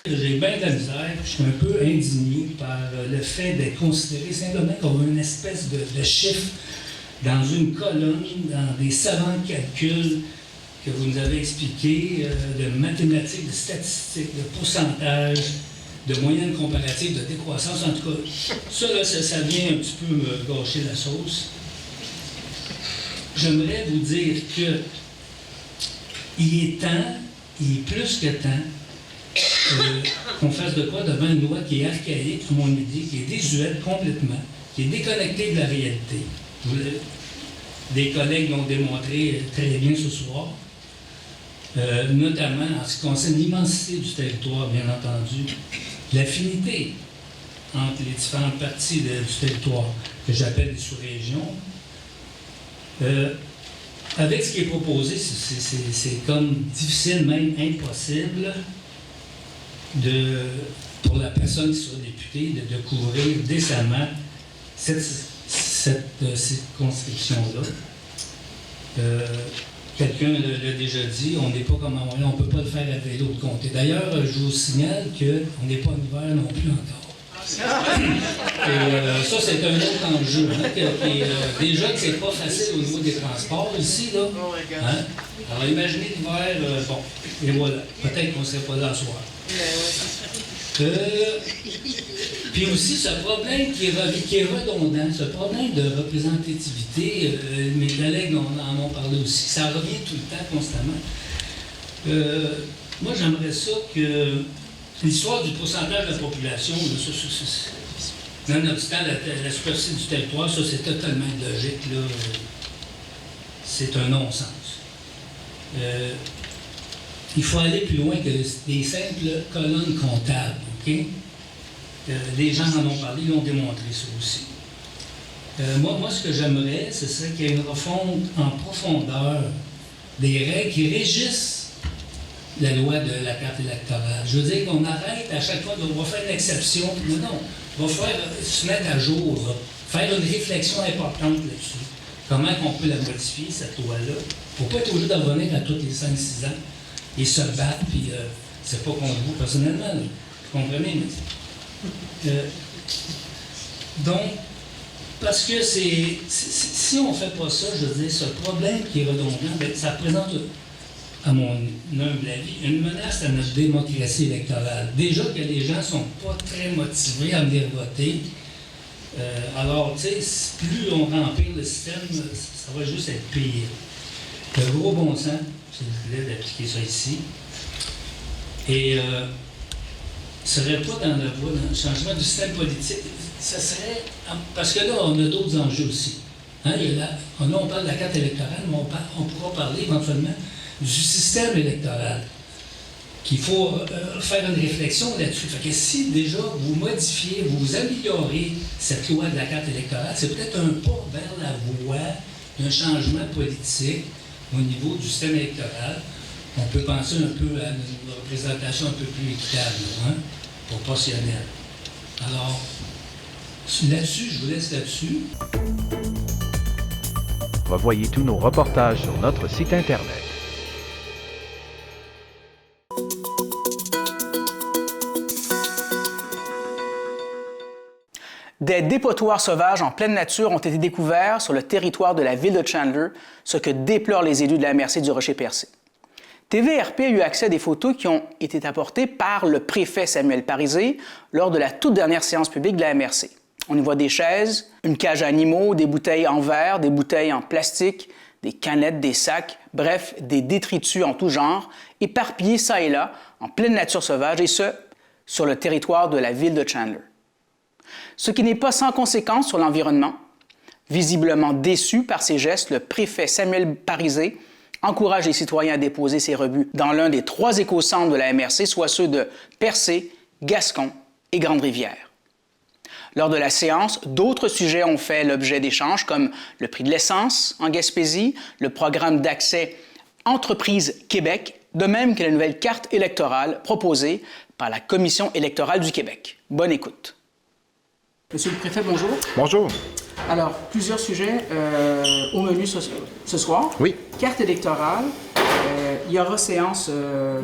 J'ai bien de la misère, je suis un peu indigné par le fait d'être considéré simplement comme une espèce de chiffre dans une colonne, dans des savants calculs que vous nous avez expliqué, de mathématiques, de statistiques, de pourcentage, de moyenne comparative, de décroissance. En tout cas, ça vient un petit peu me gâcher la sauce. J'aimerais vous dire que il est temps, il est plus que temps, qu'on fasse de quoi devant une loi qui est archaïque, comme on le dit, qui est désuète complètement, qui est déconnectée de la réalité. Des collègues l'ont démontré très bien ce soir. Notamment en ce qui concerne l'immensité du territoire, bien entendu, l'affinité entre les différentes parties du territoire, que j'appelle les sous-régions. Avec ce qui est proposé, c'est comme difficile, même impossible, pour la personne qui sera députée, de couvrir décemment cette circonscription-là. Quelqu'un l'a déjà dit, on n'est pas comme à Montréal, on ne peut pas le faire à vélo de comté. D'ailleurs, je vous signale qu'on n'est pas en hiver non plus encore. Et ça, c'est un autre enjeu. Hein, déjà que c'est pas facile au niveau des transports ici, là. Hein? Alors imaginez l'hiver, bon, et voilà. Peut-être qu'on ne serait pas là ce soir. Puis aussi, ce problème qui est redondant, ce problème de représentativité, mes collègues en ont parlé aussi, ça revient tout le temps, constamment. Moi, j'aimerais ça que l'histoire du pourcentage de la population, nonobstant la superficie du territoire, ça, c'est totalement illogique, là. C'est un non-sens. Il faut aller plus loin que des simples colonnes comptables, OK? Les gens en ont parlé, ils ont démontré ça aussi. Moi, ce que j'aimerais, ce serait qu'il y ait une refonte en profondeur des règles qui régissent la loi de la carte électorale. Je veux dire qu'on arrête à chaque fois, on va faire une exception. Non, on va se mettre à jour, là, faire une réflexion importante là-dessus. Comment on peut la modifier, cette loi-là, pour ne pas être obligé d'en revenir à tous les 5-6 ans et se battre, puis c'est pas contre vous personnellement, là. Vous comprenez? Donc, parce que si on ne fait pas ça, je veux dire, ce problème qui est redondant, bien, ça représente, à mon humble avis, une menace à notre démocratie électorale. Déjà que les gens ne sont pas très motivés à venir voter. Alors, tu sais, plus on remplit le système, ça va juste être pire. Le gros bon sens, s'il vous plaît, d'appliquer ça ici. Et serait pas dans le changement du système politique. Ça serait. Parce que là, on a d'autres enjeux aussi. Hein, on parle de la carte électorale, mais on pourra parler éventuellement du système électoral. Qu'il faut faire une réflexion là-dessus. Fait que si déjà vous modifiez, vous améliorez cette loi de la carte électorale, c'est peut-être un pas vers la voie d'un changement politique au niveau du système électoral. On peut penser un peu à une représentation un peu plus équitable, hein, proportionnelle. Alors, là-dessus, je vous laisse là-dessus. Revoyez tous nos reportages sur notre site Internet. Des dépotoirs sauvages en pleine nature ont été découverts sur le territoire de la ville de Chandler, ce que déplorent les élus de la MRC du Rocher-Percé. TVRP a eu accès à des photos qui ont été apportées par le préfet Samuel Parisé lors de la toute dernière séance publique de la MRC. On y voit des chaises, une cage à animaux, des bouteilles en verre, des bouteilles en plastique, des canettes, des sacs, bref, des détritus en tout genre, éparpillés çà et là, en pleine nature sauvage, et ce, sur le territoire de la ville de Chandler. Ce qui n'est pas sans conséquence sur l'environnement. Visiblement déçu par ces gestes, le préfet Samuel Parisé encourage les citoyens à déposer ces rebuts dans l'un des 3 écocentres de la MRC, soit ceux de Percé, Gascon et Grande-Rivière. Lors de la séance, d'autres sujets ont fait l'objet d'échanges comme le prix de l'essence en Gaspésie, le programme d'accès Entreprise Québec, de même que la nouvelle carte électorale proposée par la Commission électorale du Québec. Bonne écoute. Monsieur le préfet, bonjour. Bonjour. Alors, plusieurs sujets au menu ce soir. Oui. Carte électorale. Il y aura séance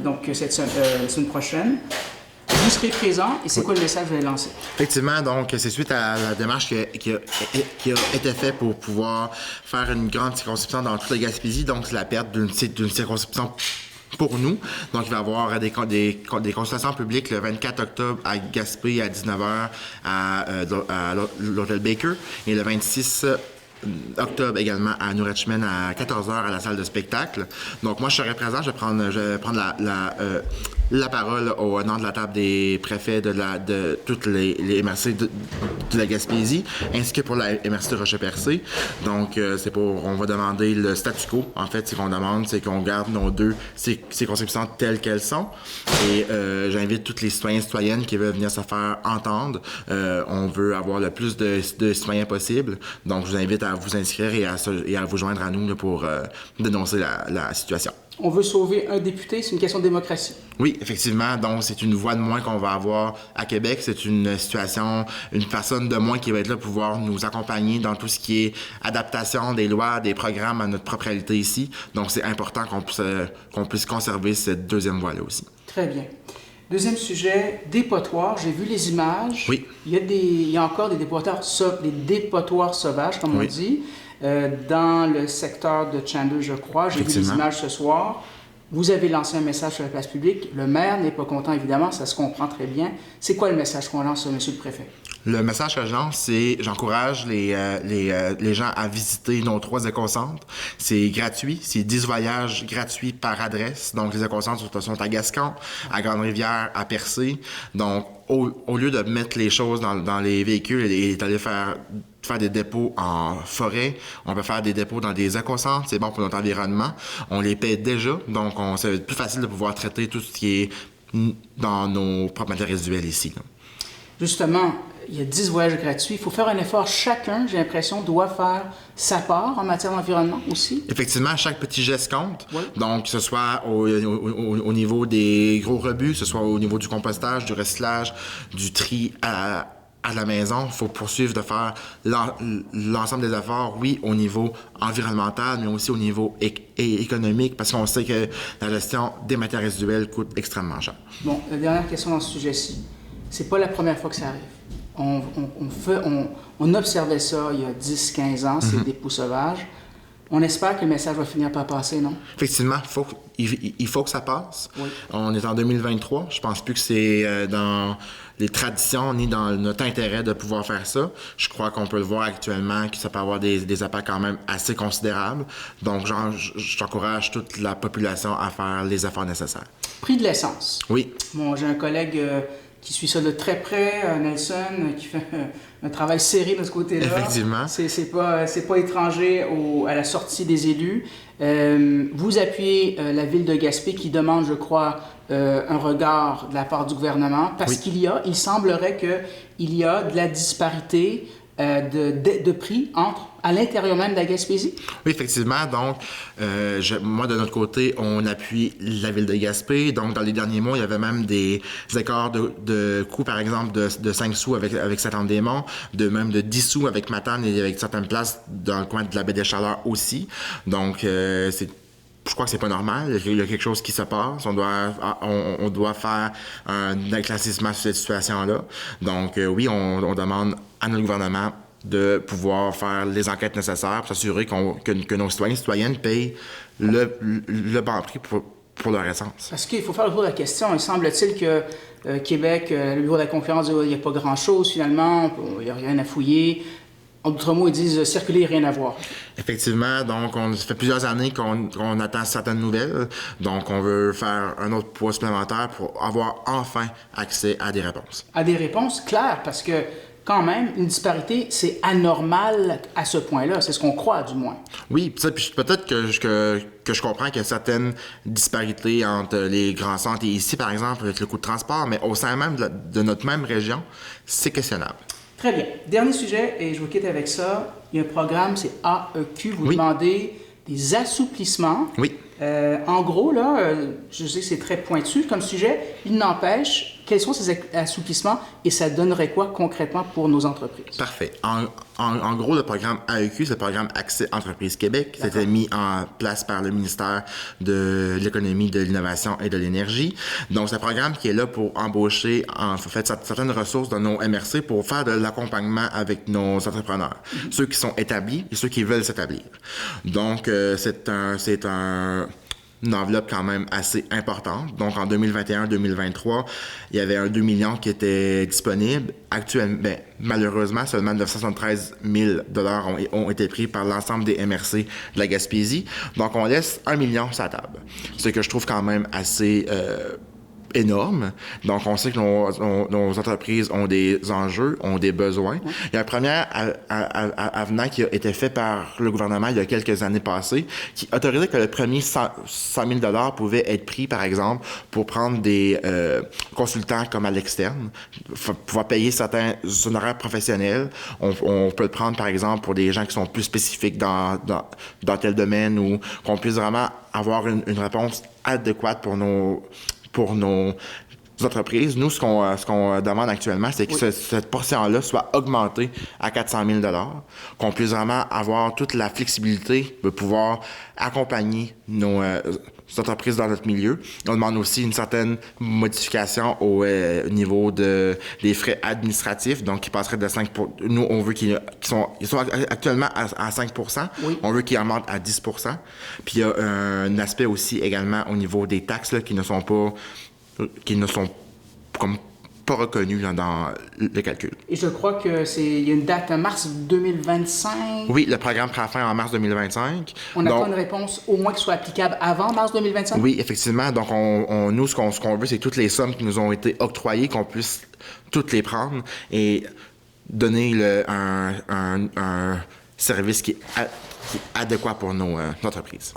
donc cette semaine prochaine. Vous serez présent et c'est quoi le message que vous allez lancer? Effectivement, donc c'est suite à la démarche qui a été faite pour pouvoir faire une grande circonscription dans toute la Gaspésie, donc c'est la perte d'une circonscription pour nous. Donc, il va y avoir des consultations publiques le 24 octobre à Gaspé à 19h à l'Hôtel Baker et le 26 octobre également à New Richmond à 14h à la salle de spectacle. Donc, moi, je serai présent. Je vais prendre la parole au nom de la table des préfets de toutes les MRC de la Gaspésie, ainsi que pour la MRC de Rocher-Percé. Donc, on va demander le statu quo. En fait, ce qu'on demande, c'est qu'on garde nos deux circonscriptions telles qu'elles sont. Et j'invite tous les citoyens et citoyennes qui veulent venir se faire entendre. On veut avoir le plus de citoyens possible. Donc, je vous invite à vous inscrire et à vous joindre à nous là, pour dénoncer la situation. On veut sauver un député, c'est une question de démocratie. Oui, effectivement. Donc, c'est une voix de moins qu'on va avoir à Québec. C'est une situation, une personne de moins qui va être là pour pouvoir nous accompagner dans tout ce qui est adaptation des lois, des programmes à notre propre réalité ici. Donc, c'est important qu'on puisse conserver cette deuxième voie-là aussi. Très bien. Deuxième sujet, dépotoirs. J'ai vu les images. Oui. Il y a encore des dépotoirs sauvages, comme on dit. Dans le secteur de Chandler, je crois. J'ai vu les images ce soir. Vous avez lancé un message sur la place publique. Le maire n'est pas content, évidemment, ça se comprend très bien. C'est quoi le message qu'on lance, monsieur le préfet? Le message que je lance, c'est j'encourage les gens à visiter nos 3 écocentres. C'est gratuit, c'est 10 voyages gratuits par adresse. Donc, les écocentres sont à Gascon, à Grande-Rivière, à Percé. Donc, au lieu de mettre les choses dans les véhicules et d'aller faire des dépôts en forêt, on peut faire des dépôts dans des écocentres. C'est bon pour notre environnement. On les paie déjà, donc c'est plus facile de pouvoir traiter tout ce qui est dans nos propres matières résiduelles ici. Là. Justement, il y a 10 voyages gratuits. Il faut faire un effort. Chacun, j'ai l'impression, doit faire sa part en matière d'environnement aussi. Effectivement, chaque petit geste compte. Oui. Donc, que ce soit au niveau des gros rebuts, que ce soit au niveau du compostage, du recyclage, du tri à la maison, il faut poursuivre de faire l'ensemble des efforts, oui, au niveau environnemental, mais aussi au niveau économique, parce qu'on sait que la gestion des matières résiduelles coûte extrêmement cher. Bon, la dernière question dans ce sujet-ci. C'est pas la première fois que ça arrive. On observait ça il y a 10-15 ans, ces dépôts sauvages. On espère que le message va finir par passer, non? Effectivement, il faut que ça passe. Oui. On est en 2023. Je pense plus que c'est dans les traditions ni dans notre intérêt de pouvoir faire ça. Je crois qu'on peut le voir actuellement, que ça peut avoir des impacts quand même assez considérables. Donc, j'encourage toute la population à faire les efforts nécessaires. Prix de l'essence. Oui. Bon, j'ai un collègue qui suit ça de très près, Nelson, qui fait un travail serré de ce côté-là. Effectivement. C'est pas étranger à la sortie des élus. Vous appuyez la ville de Gaspé qui demande, je crois, un regard de la part du gouvernement parce il semblerait qu'il y a de la disparité de prix à l'intérieur même de la Gaspésie? Oui, effectivement. Donc, moi, de notre côté, on appuie la ville de Gaspé. Donc, dans les derniers mois, il y avait même des écarts de coûts, par exemple, de 5 sous avec Saint-Anne-des-Monts, même de 10 sous avec Matane et avec certaines places dans le coin de la baie des Chaleurs aussi. Donc, je crois que c'est pas normal. Il y a quelque chose qui se passe. On doit faire un éclaircissement sur cette situation-là. Donc, oui, on demande à notre gouvernement de pouvoir faire les enquêtes nécessaires pour s'assurer que nos citoyens et citoyennes payent le bon prix pour leur essence. Parce qu'il faut faire le tour de la question. Il semble-t-il que Québec, le bureau de la concurrence, il n'y a pas grand-chose finalement, il n'y a rien à fouiller. En d'autres mots, ils disent « circuler, rien à voir ». Effectivement, donc ça fait plusieurs années qu'on attend certaines nouvelles. Donc, on veut faire un autre poids supplémentaire pour avoir enfin accès à des réponses. À des réponses claires, parce que quand même, une disparité, c'est anormal à ce point-là. C'est ce qu'on croit, du moins. Oui, puis peut-être que je comprends qu'il y a certaines disparités entre les grands centres et ici, par exemple, avec le coût de transport, mais au sein même de notre même région, c'est questionnable. Très bien. Dernier sujet, et je vous quitte avec ça. Il y a un programme, c'est AEQ. Vous demandez des assouplissements. Oui. En gros, là, je sais que c'est très pointu comme sujet. Il n'empêche, quels sont ces assouplissements et ça donnerait quoi concrètement pour nos entreprises? Parfait. En gros, le programme AEQ, c'est le programme Accès Entreprises Québec. C'était mis en place par le ministère de l'Économie, de l'Innovation et de l'Énergie. Donc, c'est un programme qui est là pour embaucher, en fait, certaines ressources dans nos MRC pour faire de l'accompagnement avec nos entrepreneurs. Ceux qui sont établis et ceux qui veulent s'établir. Donc, c'est une enveloppe quand même assez importante. Donc, en 2021-2023, il y avait un 2 millions qui était disponible. Actuellement, malheureusement, seulement 973 000 $ ont été pris par l'ensemble des MRC de la Gaspésie. Donc, on laisse 1 million sur la table. Ce que je trouve quand même assez énorme. Donc, on sait que nos entreprises ont des enjeux, ont des besoins. Il y a un premier avenant qui a été fait par le gouvernement il y a quelques années passées qui autorisait que le premier 100 000 $ pouvait être pris, par exemple, pour prendre des consultants comme à l'externe, pouvoir payer certains honoraires professionnels. On peut le prendre, par exemple, pour des gens qui sont plus spécifiques dans tel domaine ou qu'on puisse vraiment avoir une réponse adéquate pour nos entreprises. Nous, ce qu'on demande actuellement, c'est que cette portion-là soit augmentée à 400 000 $, qu'on puisse vraiment avoir toute la flexibilité de pouvoir accompagner nos entreprises dans notre milieu. On demande aussi une certaine modification au niveau des frais administratifs, donc qui passeraient de 5 %. Nous, on veut qu'ils sont actuellement à 5 %. On veut qu'ils augmentent à 10 %. Puis il y a un aspect aussi également au niveau des taxes là, qui ne sont comme pas reconnu là, dans le calcul. Et je crois il y a une date, mars 2025. Oui, le programme prend fin en mars 2025. On attend une réponse au moins qui soit applicable avant mars 2025? Oui, effectivement. Donc, nous, ce qu'on veut, c'est toutes les sommes qui nous ont été octroyées, qu'on puisse toutes les prendre et donner un service qui est adéquat pour nos entreprises.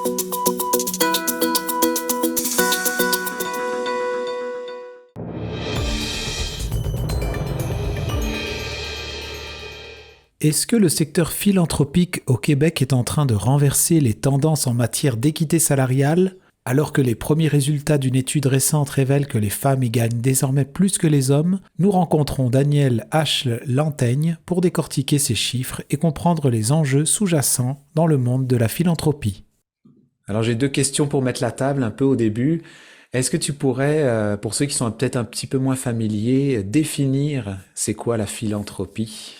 Est-ce que le secteur philanthropique au Québec est en train de renverser les tendances en matière d'équité salariale, alors que les premiers résultats d'une étude récente révèlent que les femmes y gagnent désormais plus que les hommes? Nous rencontrons Daniel H. Lanteigne pour décortiquer ces chiffres et comprendre les enjeux sous-jacents dans le monde de la philanthropie. Alors j'ai deux questions pour mettre la table un peu au début. Est-ce que tu pourrais, pour ceux qui sont peut-être un petit peu moins familiers, définir c'est quoi la philanthropie?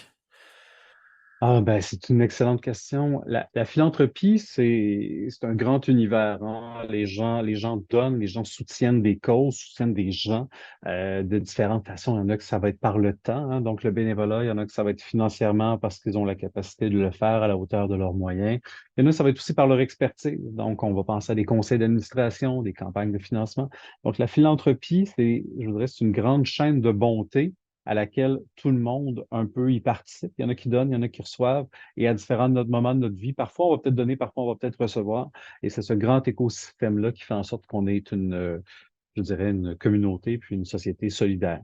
C'est une excellente question. La philanthropie, c'est un grand univers, hein. Les gens donnent, les gens soutiennent des causes, soutiennent des gens de différentes façons. Il y en a que ça va être par le temps, hein, donc le bénévolat. Il y en a que ça va être financièrement parce qu'ils ont la capacité de le faire à la hauteur de leurs moyens. Il y en a, ça va être aussi par leur expertise. Donc, on va penser à des conseils d'administration, des campagnes de financement. Donc, la philanthropie, je voudrais, c'est une grande chaîne de bonté à laquelle tout le monde un peu y participe. Il y en a qui donnent, il y en a qui reçoivent, et à différents moments de notre vie, parfois on va peut-être donner, parfois on va peut-être recevoir, et c'est ce grand écosystème-là qui fait en sorte qu'on est je dirais, une communauté puis une société solidaire.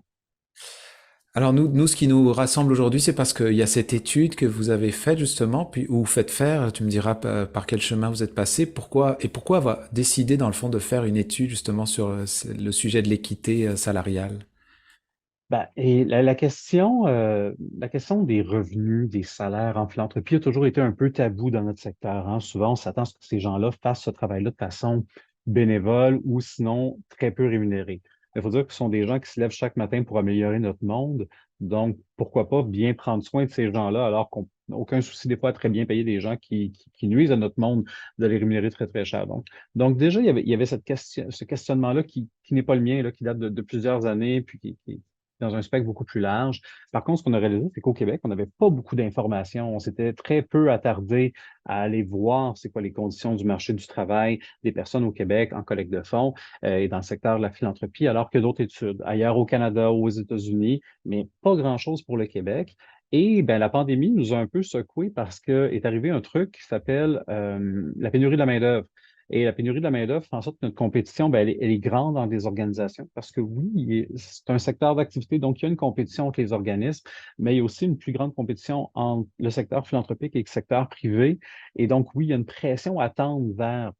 Alors nous, ce qui nous rassemble aujourd'hui, c'est parce qu'il y a cette étude que vous avez faite justement, puis ou faites faire, tu me diras par quel chemin vous êtes passé, pourquoi avoir décidé dans le fond de faire une étude justement sur le sujet de l'équité salariale? Et la question des revenus, des salaires en philanthropie a toujours été un peu tabou dans notre secteur, hein. Souvent, on s'attend à ce que ces gens-là fassent ce travail-là de façon bénévole ou sinon très peu rémunérée. Il faut dire que ce sont des gens qui se lèvent chaque matin pour améliorer notre monde. Donc, pourquoi pas bien prendre soin de ces gens-là alors qu'on n'a aucun souci des fois à très bien payer des gens qui nuisent à notre monde, de les rémunérer très, très cher. Donc déjà, il y avait ce questionnement-là qui n'est pas le mien, là, qui date de plusieurs années, puis qui dans un spectre beaucoup plus large. Par contre, ce qu'on a réalisé, c'est qu'au Québec, on n'avait pas beaucoup d'informations. On s'était très peu attardé à aller voir c'est quoi les conditions du marché du travail des personnes au Québec en collecte de fonds et dans le secteur de la philanthropie, alors que d'autres études ailleurs au Canada, aux États-Unis, mais pas grand-chose pour le Québec. Et la pandémie nous a un peu secoués parce qu'est arrivé un truc qui s'appelle la pénurie de la main-d'œuvre. Et la pénurie de la main-d'œuvre fait en sorte que notre compétition, elle est grande dans des organisations parce que oui, c'est un secteur d'activité, donc il y a une compétition entre les organismes, mais il y a aussi une plus grande compétition entre le secteur philanthropique et le secteur privé. Et donc, oui, il y a une pression à tendre vers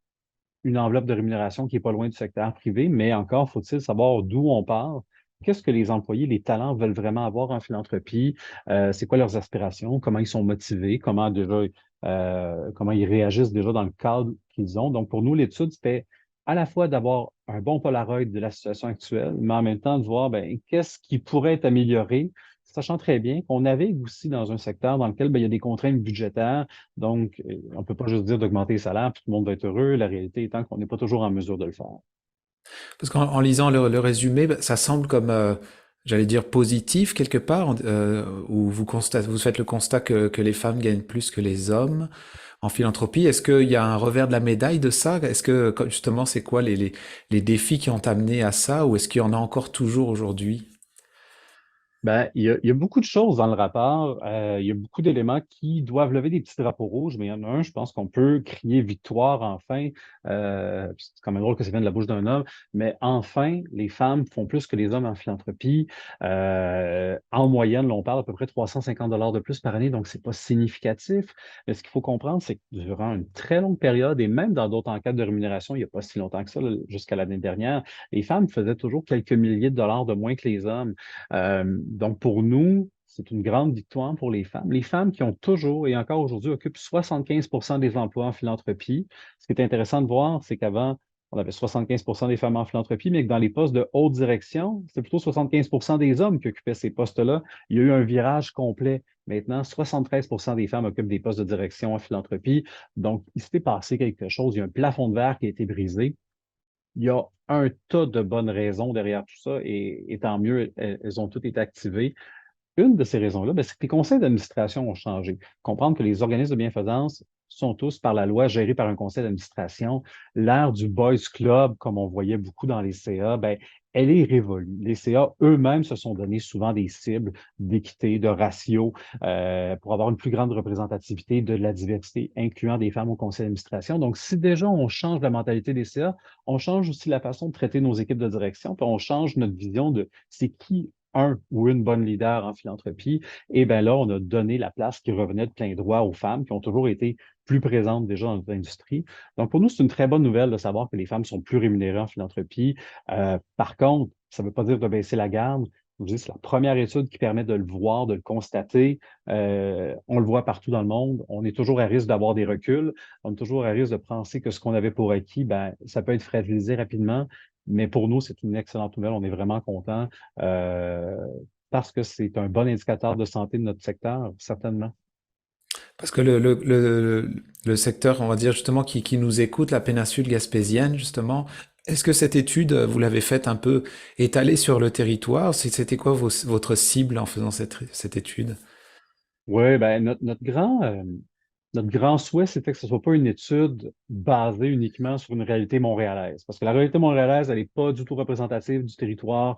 une enveloppe de rémunération qui n'est pas loin du secteur privé, mais encore faut-il savoir d'où on part. Qu'est-ce que les employés, les talents veulent vraiment avoir en philanthropie? C'est quoi leurs aspirations? Comment ils sont motivés? Comment ils réagissent déjà dans le cadre qu'ils ont? Donc, pour nous, l'étude, c'était à la fois d'avoir un bon Polaroid de la situation actuelle, mais en même temps de voir qu'est-ce qui pourrait être amélioré, sachant très bien qu'on navigue aussi dans un secteur dans lequel il y a des contraintes budgétaires. Donc, on ne peut pas juste dire d'augmenter les salaires, puis tout le monde va être heureux. La réalité étant qu'on n'est pas toujours en mesure de le faire. Parce qu'en lisant le résumé, ça semble comme, j'allais dire, positif quelque part, où vous faites le constat que les femmes gagnent plus que les hommes en philanthropie. Est-ce qu'il y a un revers de la médaille de ça? Est-ce que, justement, c'est quoi les défis qui ont amené à ça, ou est-ce qu'il y en a encore toujours aujourd'hui? Il y a beaucoup de choses dans le rapport. Il y a beaucoup d'éléments qui doivent lever des petits drapeaux rouges, mais il y en a un, je pense qu'on peut crier victoire enfin. C'est quand même drôle que ça vienne de la bouche d'un homme, mais enfin, les femmes font plus que les hommes en philanthropie. En moyenne, là, on parle à peu près 350 de plus par année, donc c'est pas significatif. Mais ce qu'il faut comprendre, c'est que durant une très longue période, et même dans d'autres enquêtes de rémunération, il n'y a pas si longtemps que ça, là, jusqu'à l'année dernière, les femmes faisaient toujours quelques milliers de dollars de moins que les hommes. Donc, pour nous, c'est une grande victoire pour les femmes. Les femmes qui ont toujours et encore aujourd'hui occupent 75 des emplois en philanthropie. Ce qui est intéressant de voir, c'est qu'avant, on avait 75 des femmes en philanthropie, mais que dans les postes de haute direction, c'était plutôt 75 des hommes qui occupaient ces postes-là. Il y a eu un virage complet. Maintenant, 73 des femmes occupent des postes de direction en philanthropie. Donc, il s'était passé quelque chose. Il y a un plafond de verre qui a été brisé. il y a un tas de bonnes raisons derrière tout ça et tant mieux, elles ont toutes été activées. Une de ces raisons-là, c'est que les conseils d'administration ont changé. Comprendre que les organismes de bienfaisance sont tous, par la loi, gérés par un conseil d'administration. L'ère du Boys Club, comme on voyait beaucoup dans les CA, elle est révolue. Les CA eux-mêmes se sont donné souvent des cibles d'équité, de ratio, pour avoir une plus grande représentativité de la diversité, incluant des femmes au conseil d'administration. Donc, si déjà on change la mentalité des CA, on change aussi la façon de traiter nos équipes de direction, puis on change notre vision de c'est qui un ou une bonne leader en philanthropie. Et bien là, on a donné la place qui revenait de plein droit aux femmes qui ont toujours été plus présentes déjà dans notre industrie. Donc, pour nous, c'est une très bonne nouvelle de savoir que les femmes sont plus rémunérées en philanthropie. Par contre, ça ne veut pas dire de baisser la garde. Je vous dis, c'est la première étude qui permet de le voir, de le constater. On le voit partout dans le monde. On est toujours à risque d'avoir des reculs. On est toujours à risque de penser que ce qu'on avait pour acquis, ça peut être fragilisé rapidement. Mais pour nous, c'est une excellente nouvelle. On est vraiment contents parce que c'est un bon indicateur de santé de notre secteur, certainement. Parce que le secteur, on va dire justement, qui nous écoute, la péninsule gaspésienne, justement, est-ce que cette étude, vous l'avez faite un peu étalée sur le territoire? C'était quoi votre cible en faisant cette étude? Oui, notre grand souhait, c'était que ce ne soit pas une étude basée uniquement sur une réalité montréalaise. Parce que la réalité montréalaise, elle n'est pas du tout représentative du territoire,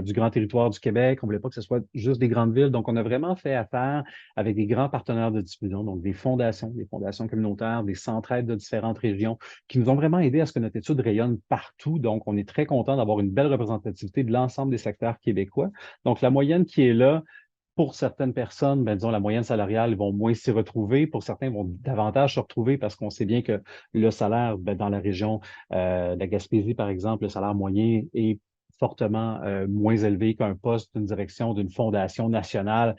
du grand territoire du Québec. On ne voulait pas que ce soit juste des grandes villes. Donc, on a vraiment fait affaire avec des grands partenaires de diffusion, donc des fondations communautaires, des centraides de différentes régions, qui nous ont vraiment aidé à ce que notre étude rayonne partout. Donc, on est très content d'avoir une belle représentativité de l'ensemble des secteurs québécois. Donc, la moyenne qui est là, pour certaines personnes, disons, la moyenne salariale, ils vont moins s'y retrouver. Pour certains, ils vont davantage se retrouver parce qu'on sait bien que le salaire, dans la région de la Gaspésie, par exemple, le salaire moyen est fortement moins élevé qu'un poste d'une direction d'une fondation nationale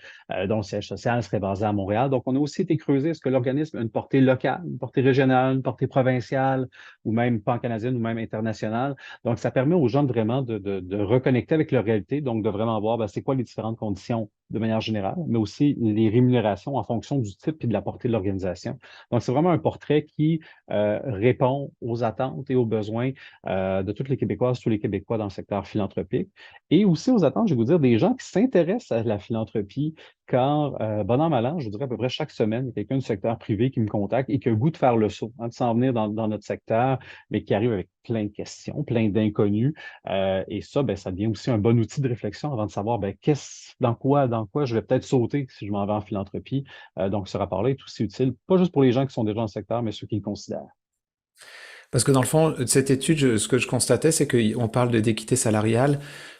dont le siège social serait basé à Montréal. Donc, on a aussi été creusé, est-ce que l'organisme a une portée locale, une portée régionale, une portée provinciale, ou même pan-canadienne, ou même internationale. Donc, ça permet aux gens vraiment de reconnecter avec leur réalité, donc de vraiment voir c'est quoi les différentes conditions de manière générale, mais aussi les rémunérations en fonction du type et de la portée de l'organisation. Donc, c'est vraiment un portrait qui répond aux attentes et aux besoins de toutes les Québécoises, tous les Québécois dans le secteur philanthropique, et aussi aux attentes, je vais vous dire, des gens qui s'intéressent à la philanthropie, car, bon an, mal an, je vous dirais à peu près chaque semaine, il y a quelqu'un du secteur privé qui me contacte et qui a le goût de faire le saut, de s'en venir dans notre secteur, mais qui arrive avec plein de questions, plein d'inconnus. Et ça, ça devient aussi un bon outil de réflexion avant de savoir dans quoi je vais peut-être sauter si je m'en vais en philanthropie. Donc, ce rapport-là est aussi utile, pas juste pour les gens qui sont déjà dans le secteur, mais ceux qui le considèrent. Parce que dans le fond, cette étude, ce que je constatais, c'est qu'on parle d'équité salariale,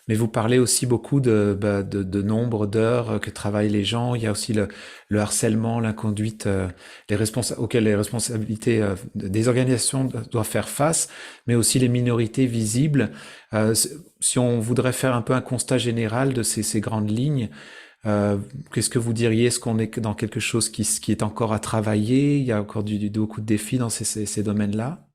mais vous parlez aussi beaucoup de nombre d'heures que travaillent les gens. Il y a aussi le harcèlement, l'inconduite auxquelles les responsabilités des organisations doivent faire face, mais aussi les minorités visibles. Si on voudrait faire un peu un constat général de ces grandes lignes, qu'est-ce que vous diriez? Est-ce qu'on est dans quelque chose qui est encore à travailler? Il y a encore beaucoup de défis dans ces domaines-là?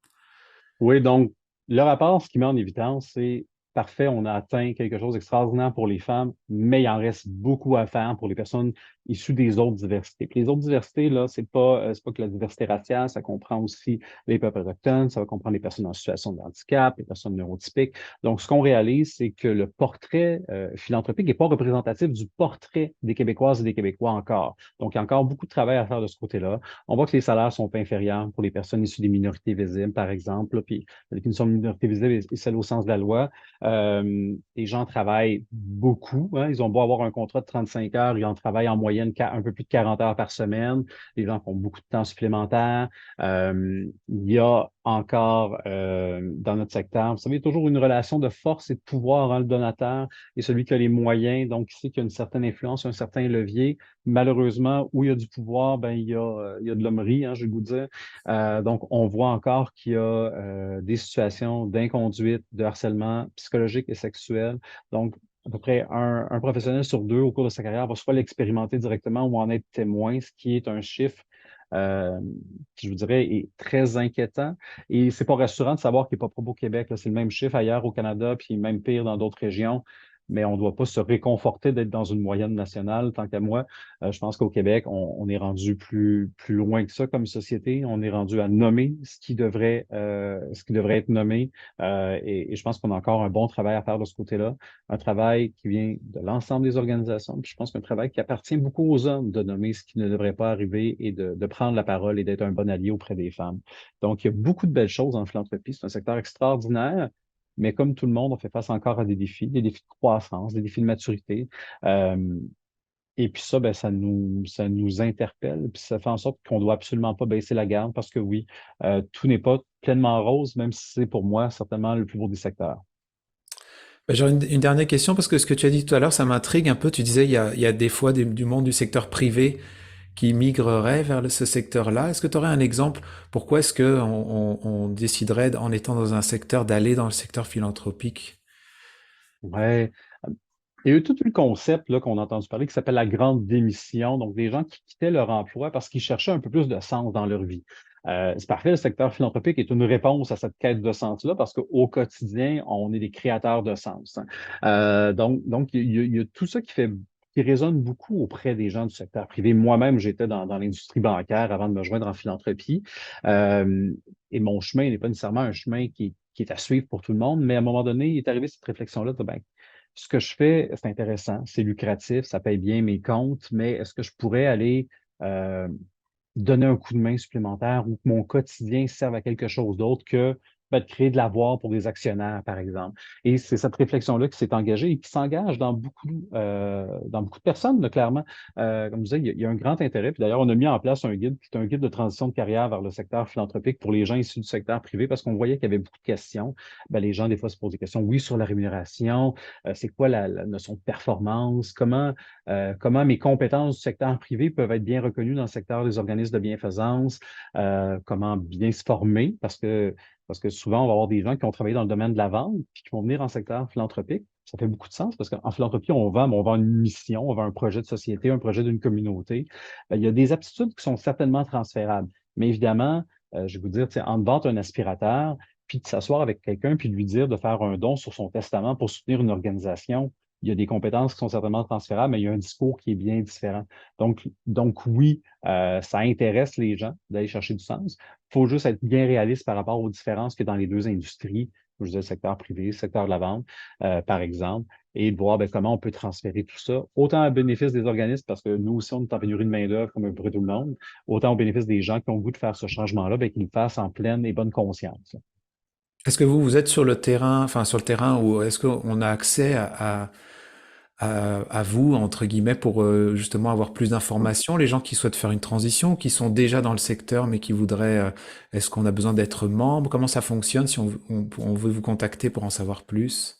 Oui, donc, le rapport, ce qui met en évidence, c'est parfait, on a atteint quelque chose d'extraordinaire pour les femmes, mais il en reste beaucoup à faire pour les personnes issues des autres diversités. Puis les autres diversités, là, c'est pas que la diversité raciale, ça comprend aussi les peuples autochtones, ça va comprendre les personnes en situation de handicap, les personnes neurotypiques. Donc, ce qu'on réalise, c'est que le portrait philanthropique n'est pas représentatif du portrait des Québécoises et des Québécois encore. Donc, il y a encore beaucoup de travail à faire de ce côté-là. On voit que les salaires sont inférieurs pour les personnes issues des minorités visibles, par exemple, là, puis la définition de minorité visible est celle au sens de la loi. Les gens travaillent beaucoup. Ils ont beau avoir un contrat de 35 heures, ils en travaillent en moyenne un peu plus de 40 heures par semaine. Les gens font beaucoup de temps supplémentaire. Il y a encore dans notre secteur, vous savez, toujours une relation de force et de pouvoir entre le donateur et celui qui a les moyens, donc qui sait qu'il y a une certaine influence, un certain levier. Malheureusement, où il y a du pouvoir, il y a de l'hommerie, je vais vous dire. Donc, on voit encore qu'il y a des situations d'inconduite, de harcèlement psychologique et sexuel. Donc, à peu près un professionnel sur deux au cours de sa carrière va soit l'expérimenter directement ou en être témoin, ce qui est un chiffre qui, je vous dirais, est très inquiétant. Et c'est pas rassurant de savoir qu'il n'est pas propre au Québec. C'est le même chiffre ailleurs au Canada, puis même pire dans d'autres régions. mais on ne doit pas se réconforter d'être dans une moyenne nationale. Tant qu'à moi, je pense qu'au Québec, on est rendu plus loin que ça comme société. On est rendu à nommer ce qui devrait être nommé. Et je pense qu'on a encore un bon travail à faire de ce côté-là. Un travail qui vient de l'ensemble des organisations. Puis je pense qu'un travail qui appartient beaucoup aux hommes de nommer ce qui ne devrait pas arriver et de prendre la parole et d'être un bon allié auprès des femmes. Donc, il y a beaucoup de belles choses en philanthropie. C'est un secteur extraordinaire. Mais comme tout le monde, on fait face encore à des défis de croissance, des défis de maturité. Et puis ça, ben, ça nous interpelle, puis ça fait en sorte qu'on ne doit absolument pas baisser la garde parce que oui, tout n'est pas pleinement rose, même si c'est pour moi certainement le plus beau des secteurs. Ben, j'aurais une dernière question parce que ce que tu as dit tout à l'heure, ça m'intrigue un peu. Tu disais il y a des fois du monde du secteur privé qui migrerait vers ce secteur-là. Est-ce que tu aurais un exemple? Pourquoi est-ce qu'on déciderait, en étant dans un secteur, d'aller dans le secteur philanthropique? Ouais. Il y a eu tout le concept là, qu'on a entendu parler qui s'appelle la grande démission. Donc, des gens qui quittaient leur emploi parce qu'ils cherchaient un peu plus de sens dans leur vie. C'est parfait, le secteur philanthropique est une réponse à cette quête de sens-là parce qu'au quotidien, on est des créateurs de sens. Donc il y a tout ça qui résonne beaucoup auprès des gens du secteur privé. Moi-même, j'étais dans l'industrie bancaire avant de me joindre en philanthropie. Et mon chemin n'est pas nécessairement un chemin qui est à suivre pour tout le monde, mais à un moment donné, il est arrivé cette réflexion-là de, ben, ce que je fais, c'est intéressant, c'est lucratif, ça paye bien mes comptes, mais est-ce que je pourrais aller donner un coup de main supplémentaire ou que mon quotidien serve à quelque chose d'autre que de créer de l'avoir pour des actionnaires, par exemple. Et c'est cette réflexion-là qui s'est engagée et qui s'engage dans beaucoup de personnes, là, clairement. Comme je disais, il y a un grand intérêt. Puis d'ailleurs, on a mis en place un guide qui est un guide de transition de carrière vers le secteur philanthropique pour les gens issus du secteur privé parce qu'on voyait qu'il y avait beaucoup de questions. Ben, les gens, des fois, se posent des questions, oui, sur la rémunération, c'est quoi la notion de performance, comment mes compétences du secteur privé peuvent être bien reconnues dans le secteur des organismes de bienfaisance, comment bien se former, parce que souvent, on va avoir des gens qui ont travaillé dans le domaine de la vente puis qui vont venir en secteur philanthropique. Ça fait beaucoup de sens parce qu'en philanthropie, on vend une mission, on vend un projet de société, un projet d'une communauté. Il y a des aptitudes qui sont certainement transférables. Mais évidemment, je vais vous dire, en vente un aspirateur, puis de s'asseoir avec quelqu'un, puis de lui dire de faire un don sur son testament pour soutenir une organisation, il y a des compétences qui sont certainement transférables, mais il y a un discours qui est bien différent. Donc oui, ça intéresse les gens d'aller chercher du sens. Il faut juste être bien réaliste par rapport aux différences qu'il y a dans les deux industries, je veux dire, le secteur privé, le secteur de la vente, par exemple, et de voir comment on peut transférer tout ça, autant au bénéfice des organismes, parce que nous aussi, on est en pénurie de main-d'œuvre comme un peu tout le monde, autant au bénéfice des gens qui ont le goût de faire ce changement-là, qu'ils le fassent en pleine et bonne conscience. Est-ce que vous êtes sur le terrain, ou est-ce qu'on a accès à vous, entre guillemets, pour justement avoir plus d'informations, les gens qui souhaitent faire une transition, qui sont déjà dans le secteur, mais qui voudraient, est-ce qu'on a besoin d'être membre? Comment ça fonctionne si on veut vous contacter pour en savoir plus?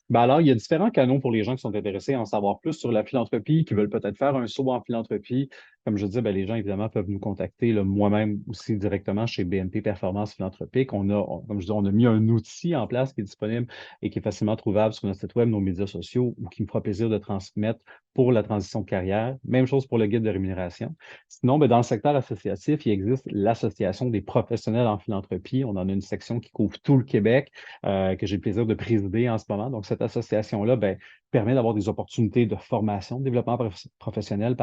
Ben alors, il y a différents canaux pour les gens qui sont intéressés à en savoir plus sur la philanthropie, qui veulent peut-être faire un saut en philanthropie. Comme je dis, les gens, évidemment, peuvent nous contacter, là, moi-même aussi directement chez BNP Performance Philanthropique. Comme je dis, on a mis un outil en place qui est disponible et qui est facilement trouvable sur notre site web, nos médias sociaux, ou qui me fera plaisir de transmettre pour la transition de carrière. Même chose pour le guide de rémunération. Sinon, dans le secteur associatif, il existe l'Association des professionnels en philanthropie. On en a une section qui couvre tout le Québec, que j'ai le plaisir de présider en ce moment. Donc, cette association-là permet d'avoir des opportunités de formation, de développement professionnel,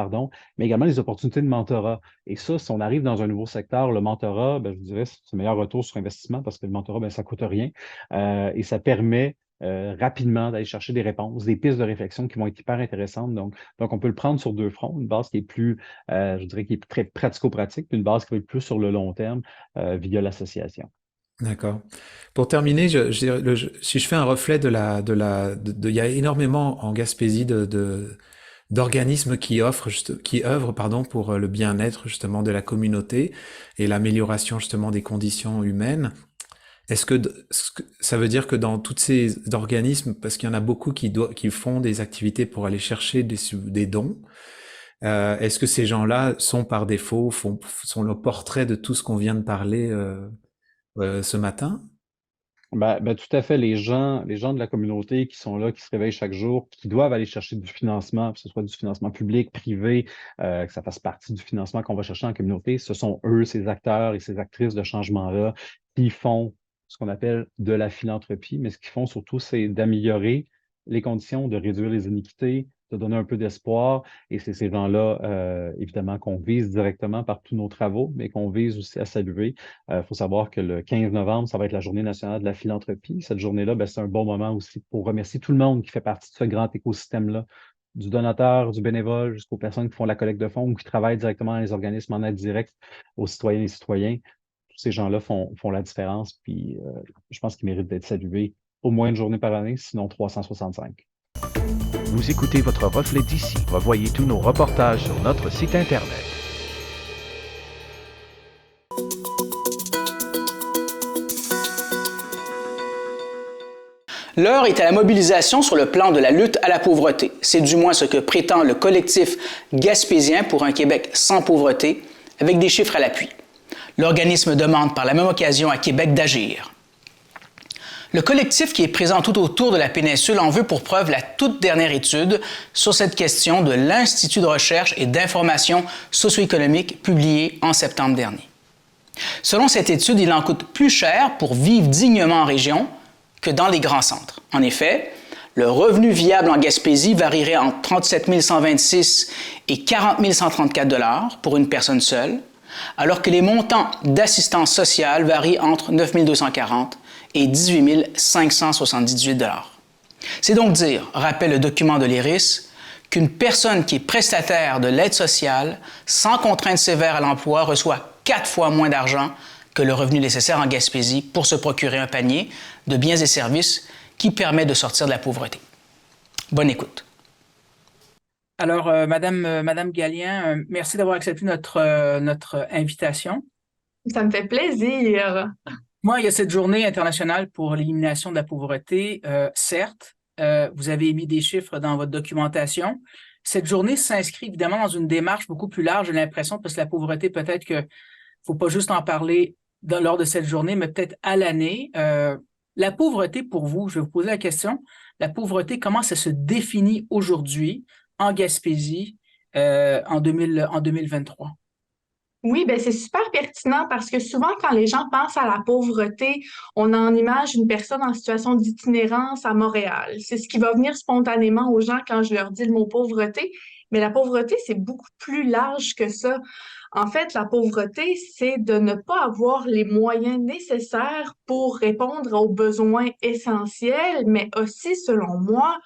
mais également des opportunités de mentorat. Et ça, si on arrive dans un nouveau secteur, le mentorat, je vous dirais, c'est le meilleur retour sur investissement parce que le mentorat, ça ne coûte rien et ça permet rapidement d'aller chercher des réponses, des pistes de réflexion qui vont être hyper intéressantes. Donc on peut le prendre sur deux fronts, une base qui est plus, je dirais, qui est très pratico-pratique, puis une base qui va être plus sur le long terme via l'association. D'accord. Pour terminer, si je fais un reflet il y a énormément en Gaspésie d'organismes qui œuvrent pour le bien-être justement de la communauté et l'amélioration justement des conditions humaines. Est-ce que ça veut dire que dans tous ces organismes, parce qu'il y en a beaucoup qui font des activités pour aller chercher des dons, est-ce que ces gens-là sont par défaut, sont le portrait de tout ce qu'on vient de parler ce matin? Tout à fait. Les gens de la communauté qui sont là, qui se réveillent chaque jour, qui doivent aller chercher du financement, que ce soit du financement public, privé, que ça fasse partie du financement qu'on va chercher en communauté, ce sont eux, ces acteurs et ces actrices de changement-là, qui font ce qu'on appelle de la philanthropie, mais ce qu'ils font surtout, c'est d'améliorer les conditions, de réduire les iniquités, de donner un peu d'espoir. Et c'est ces gens-là, évidemment, qu'on vise directement par tous nos travaux, mais qu'on vise aussi à saluer. Il faut savoir que le 15 novembre, ça va être la Journée nationale de la philanthropie. Cette journée-là, ben, c'est un bon moment aussi pour remercier tout le monde qui fait partie de ce grand écosystème-là, du donateur, du bénévole, jusqu'aux personnes qui font la collecte de fonds ou qui travaillent directement dans les organismes en aide directe aux citoyennes et citoyens. Tous ces gens-là font la différence, puis je pense qu'ils méritent d'être salués au moins une journée par année, sinon 365. Vous écoutez votre reflet d'ici. Revoyez tous nos reportages sur notre site Internet. L'heure est à la mobilisation sur le plan de la lutte à la pauvreté. C'est du moins ce que prétend le collectif gaspésien pour un Québec sans pauvreté, avec des chiffres à l'appui. L'organisme demande par la même occasion à Québec d'agir. Le collectif qui est présent tout autour de la péninsule en veut pour preuve la toute dernière étude sur cette question de l'Institut de recherche et d'information socio-économique publiée en septembre dernier. Selon cette étude, il en coûte plus cher pour vivre dignement en région que dans les grands centres. En effet, le revenu viable en Gaspésie varierait entre 37 126 et 40 134 $ pour une personne seule, alors que les montants d'assistance sociale varient entre 9 240 et 18 578 $. C'est donc dire, rappelle le document de l'IRIS, qu'une personne qui est prestataire de l'aide sociale, sans contrainte sévère à l'emploi, reçoit 4 fois moins d'argent que le revenu nécessaire en Gaspésie pour se procurer un panier de biens et services qui permet de sortir de la pauvreté. Bonne écoute. Alors, Madame Gallien, merci d'avoir accepté notre invitation. Ça me fait plaisir. Moi, il y a cette journée internationale pour l'élimination de la pauvreté. Certes, vous avez émis des chiffres dans votre documentation. Cette journée s'inscrit évidemment dans une démarche beaucoup plus large, j'ai l'impression, parce que la pauvreté, peut-être que faut pas juste en parler lors de cette journée, mais peut-être à l'année. La pauvreté, pour vous, je vais vous poser la question, la pauvreté, comment ça se définit aujourd'hui en Gaspésie en 2023? Oui, ben c'est super pertinent parce que souvent, quand les gens pensent à la pauvreté, on en image une personne en situation d'itinérance à Montréal. C'est ce qui va venir spontanément aux gens quand je leur dis le mot pauvreté. Mais la pauvreté, c'est beaucoup plus large que ça. En fait, la pauvreté, c'est de ne pas avoir les moyens nécessaires pour répondre aux besoins essentiels, mais aussi, selon moi,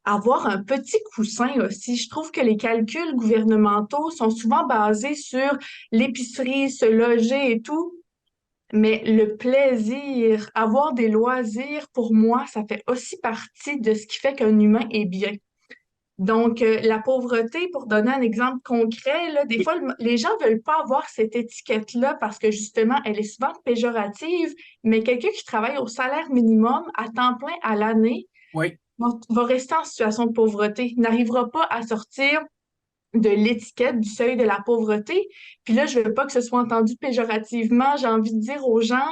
avoir un petit coussin aussi. Je trouve que les calculs gouvernementaux sont souvent basés sur l'épicerie, se loger et tout, mais le plaisir, avoir des loisirs, pour moi, ça fait aussi partie de ce qui fait qu'un humain est bien. Donc, la pauvreté, pour donner un exemple concret, là, des fois, les gens veulent pas avoir cette étiquette-là parce que justement, elle est souvent péjorative, mais quelqu'un qui travaille au salaire minimum à temps plein à l'année, oui, va rester en situation de pauvreté, n'arrivera pas à sortir de l'étiquette du seuil de la pauvreté. Puis là, je veux pas que ce soit entendu péjorativement. J'ai envie de dire aux gens,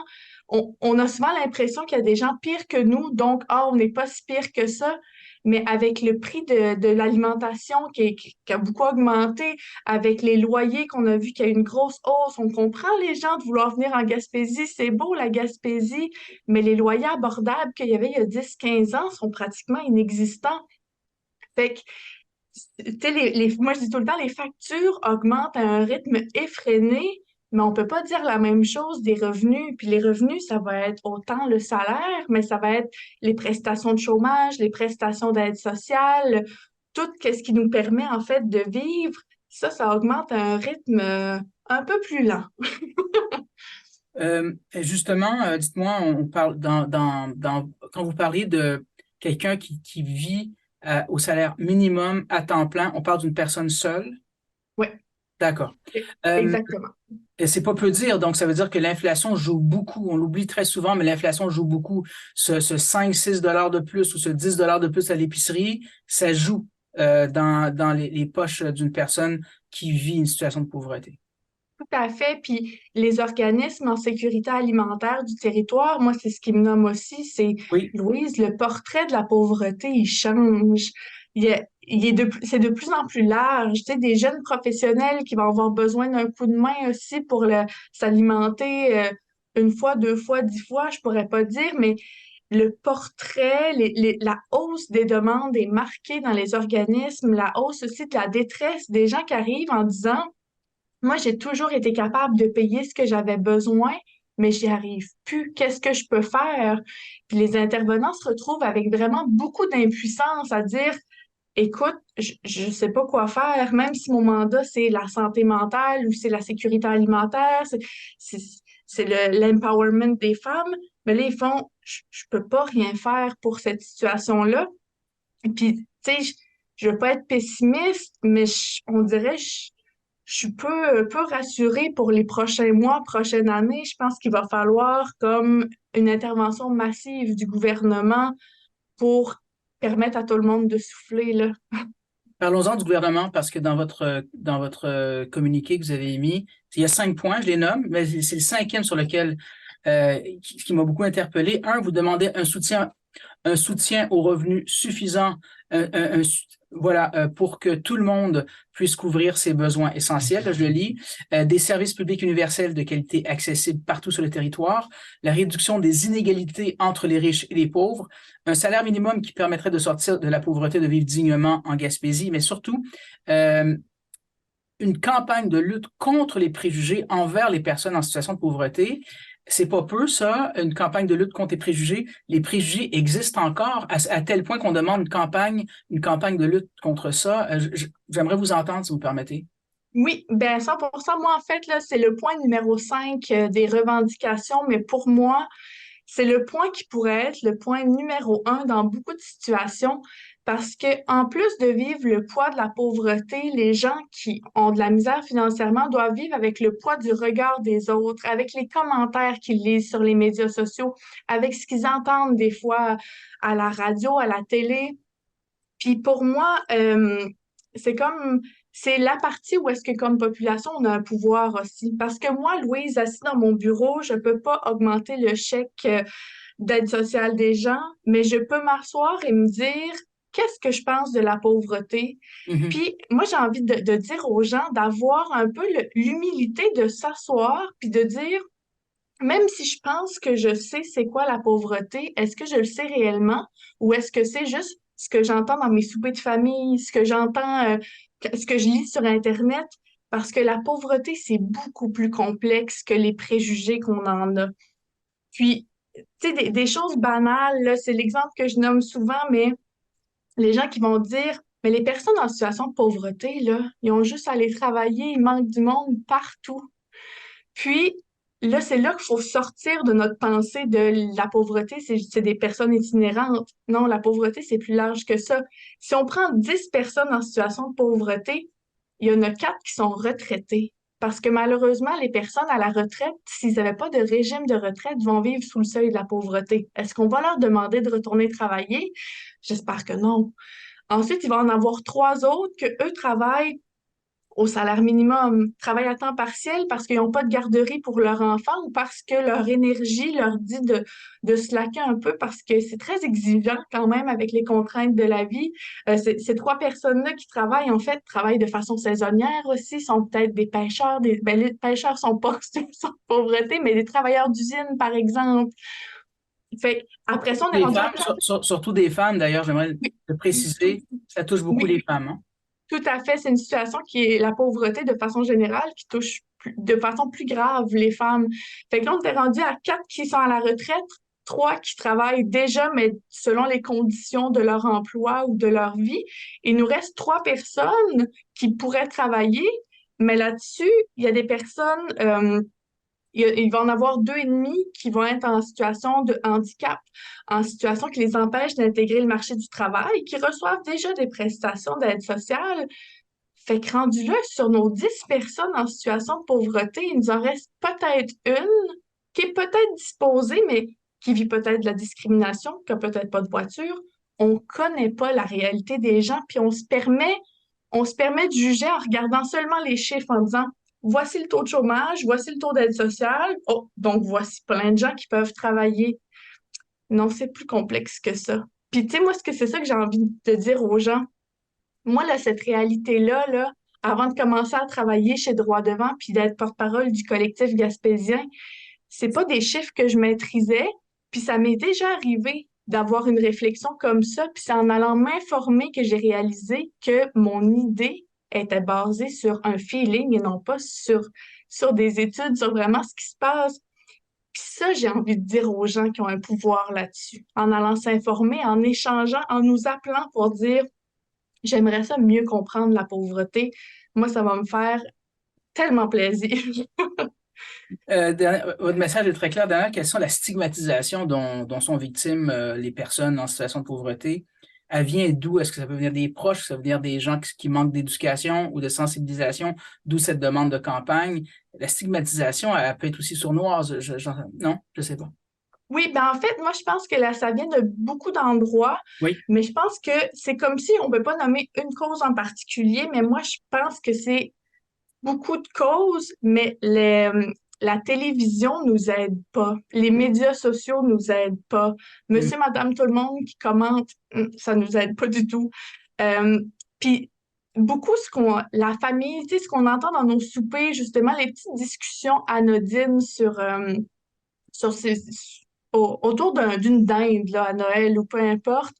on a souvent l'impression qu'il y a des gens pires que nous, donc, on n'est pas si pire que ça. Mais avec le prix de l'alimentation qui a beaucoup augmenté, avec les loyers qu'on a vu qu'il y a une grosse hausse, on comprend les gens de vouloir venir en Gaspésie. C'est beau, la Gaspésie, mais les loyers abordables qu'il y avait il y a 10-15 ans sont pratiquement inexistants. Fait que, tu sais, moi, je dis tout le temps, les factures augmentent à un rythme effréné, mais on peut pas dire la même chose des revenus. Puis les revenus, ça va être autant le salaire, mais ça va être les prestations de chômage, les prestations d'aide sociale, tout ce qui nous permet en fait de vivre. Ça augmente à un rythme un peu plus lent. Justement, dites-moi, on parle quand vous parliez de quelqu'un qui vit au salaire minimum à temps plein, on parle d'une personne seule? Oui. D'accord. Exactement. Et c'est pas peu dire, donc ça veut dire que l'inflation joue beaucoup. On l'oublie très souvent, mais l'inflation joue beaucoup. Ce 5-6 $ de plus ou ce 10 $ de plus à l'épicerie, ça joue dans les poches d'une personne qui vit une situation de pauvreté. Tout à fait. Puis les organismes en sécurité alimentaire du territoire, moi, c'est ce qui me nomme aussi, c'est, oui, Louise, le portrait de la pauvreté, il change. C'est de plus en plus large. Tu sais, des jeunes professionnels qui vont avoir besoin d'un coup de main aussi pour s'alimenter une fois, 2 fois, 10 fois, je pourrais pas dire, mais le portrait, la hausse des demandes est marquée dans les organismes, la hausse aussi de la détresse des gens qui arrivent en disant, moi, j'ai toujours été capable de payer ce que j'avais besoin, mais j'y arrive plus. Qu'est-ce que je peux faire? Puis les intervenants se retrouvent avec vraiment beaucoup d'impuissance à dire, écoute, je sais pas quoi faire, même si mon mandat, c'est la santé mentale ou c'est la sécurité alimentaire, c'est l'empowerment des femmes, mais là, ils font, je peux pas rien faire pour cette situation-là. Puis, tu sais, je veux pas être pessimiste, mais on dirait, je suis peu rassurée pour les prochains mois, prochaines années. Je pense qu'il va falloir comme une intervention massive du gouvernement pour permettre à tout le monde de souffler, là. Parlons-en du gouvernement, parce que dans votre communiqué que vous avez émis, il y a 5 points, je les nomme, mais c'est le 5e sur lequel qui m'a beaucoup interpellé. 1, vous demandez un soutien aux revenus suffisant, pour que tout le monde puisse couvrir ses besoins essentiels. Là, je le lis. Des services publics universels de qualité accessibles partout sur le territoire, la réduction des inégalités entre les riches et les pauvres, un salaire minimum qui permettrait de sortir de la pauvreté, de vivre dignement en Gaspésie, mais surtout une campagne de lutte contre les préjugés envers les personnes en situation de pauvreté. C'est pas peu, ça, une campagne de lutte contre les préjugés. Les préjugés existent encore à tel point qu'on demande une campagne de lutte contre ça. J'aimerais vous entendre, si vous permettez. Oui, bien 100%. Moi, en fait, là, c'est le point numéro 5 des revendications, mais pour moi, c'est le point qui pourrait être le point numéro 1 dans beaucoup de situations, parce que en plus de vivre le poids de la pauvreté, les gens qui ont de la misère financièrement doivent vivre avec le poids du regard des autres, avec les commentaires qu'ils lisent sur les médias sociaux, avec ce qu'ils entendent des fois à la radio, à la télé. Puis pour moi, c'est la partie où est-ce que comme population, on a un pouvoir aussi. Parce que moi, Louise, assise dans mon bureau, je peux pas augmenter le chèque d'aide sociale des gens, mais je peux m'asseoir et me dire qu'est-ce que je pense de la pauvreté. Puis moi, j'ai envie de dire aux gens d'avoir un peu l'humilité de s'asseoir puis de dire, même si je pense que je sais c'est quoi la pauvreté, est-ce que je le sais réellement ou est-ce que c'est juste ce que j'entends dans mes soupers de famille, ce que j'entends, ce que je lis sur Internet? Parce que la pauvreté, c'est beaucoup plus complexe que les préjugés qu'on en a. Puis, tu sais, des choses banales, là, c'est l'exemple que je nomme souvent, mais les gens qui vont dire, mais les personnes en situation de pauvreté, là, ils ont juste à aller travailler, il manque du monde partout. Puis, là, c'est là qu'il faut sortir de notre pensée de la pauvreté, c'est des personnes itinérantes. Non, la pauvreté, c'est plus large que ça. Si on prend 10 personnes en situation de pauvreté, il y en a 4 qui sont retraités. Parce que malheureusement, les personnes à la retraite, s'ils n'avaient pas de régime de retraite, vont vivre sous le seuil de la pauvreté. Est-ce qu'on va leur demander de retourner travailler? J'espère que non. Ensuite, il va en avoir 3 autres que eux travaillent au salaire minimum, travaillent à temps partiel parce qu'ils n'ont pas de garderie pour leur enfant ou parce que leur énergie leur dit de slacker un peu parce que c'est très exigeant quand même avec les contraintes de la vie. Ces 3 personnes-là qui travaillent, en fait, travaillent de façon saisonnière aussi, sont peut-être des pêcheurs. Les pêcheurs sont pas sans pauvreté, mais des travailleurs d'usine, par exemple. Fait, après ça, on est rendu surtout des femmes, d'ailleurs, j'aimerais le préciser, ça touche beaucoup les femmes. Hein? Tout à fait, c'est une situation qui est la pauvreté de façon générale qui touche de façon plus grave les femmes. Fait que là, on est rendu à 4 qui sont à la retraite, 3 qui travaillent déjà, mais selon les conditions de leur emploi ou de leur vie. Il nous reste 3 personnes qui pourraient travailler, mais là-dessus, il y a des personnes... il va en avoir 2,5 qui vont être en situation de handicap, en situation qui les empêche d'intégrer le marché du travail, qui reçoivent déjà des prestations d'aide sociale. Fait que rendu là, sur nos 10 personnes en situation de pauvreté, il nous en reste peut-être une qui est peut-être disposée, mais qui vit peut-être de la discrimination, qui n'a peut-être pas de voiture. On ne connaît pas la réalité des gens, puis on se permet de juger en regardant seulement les chiffres, en disant voici le taux de chômage, voici le taux d'aide sociale. Oh, donc voici plein de gens qui peuvent travailler. Non, c'est plus complexe que ça. Puis tu sais, moi, c'est ça que j'ai envie de dire aux gens. Moi, là, cette réalité-là, là, avant de commencer à travailler chez Droit Devant puis d'être porte-parole du collectif gaspésien, c'est pas des chiffres que je maîtrisais, Puis ça m'est déjà arrivé d'avoir une réflexion comme ça, puis c'est en allant m'informer que j'ai réalisé que mon idée était basée sur un feeling et non pas sur des études, sur vraiment ce qui se passe. Puis ça, j'ai envie de dire aux gens qui ont un pouvoir là-dessus, en allant s'informer, en échangeant, en nous appelant pour dire « J'aimerais ça mieux comprendre la pauvreté. » Moi, ça va me faire tellement plaisir. Votre message est très clair. Dernière question, la stigmatisation dont sont victimes les personnes en situation de pauvreté, elle vient d'où? Est-ce que ça peut venir des proches? Ça peut venir des gens qui manquent d'éducation ou de sensibilisation? D'où cette demande de campagne? La stigmatisation, elle peut être aussi sournoise. Non, je ne sais pas. Oui, ben en fait, moi, je pense que là, ça vient de beaucoup d'endroits, oui. Mais je pense que c'est comme si on ne peut pas nommer une cause en particulier, mais moi, je pense que c'est beaucoup de causes, mais la télévision nous aide pas. Les médias sociaux nous aident pas. Monsieur, madame, tout le monde qui commente, ça nous aide pas du tout. Puis, beaucoup la famille, tu sais, ce qu'on entend dans nos soupers, justement, les petites discussions anodines autour d'une dinde, là, à Noël ou peu importe,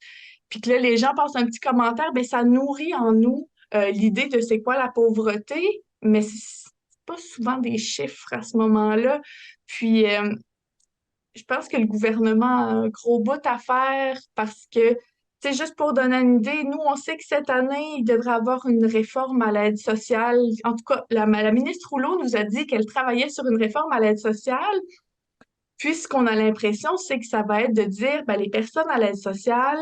puis que là, les gens passent un petit commentaire, bien, ça nourrit en nous l'idée de c'est quoi la pauvreté, mais c'est pas souvent des chiffres à ce moment-là. Puis, je pense que le gouvernement a un gros bout à faire parce que, tu sais, juste pour donner une idée, nous, on sait que cette année, il devrait avoir une réforme à l'aide sociale. En tout cas, la ministre Rouleau nous a dit qu'elle travaillait sur une réforme à l'aide sociale. Puis, ce qu'on a l'impression, c'est que ça va être de dire, ben, les personnes à l'aide sociale,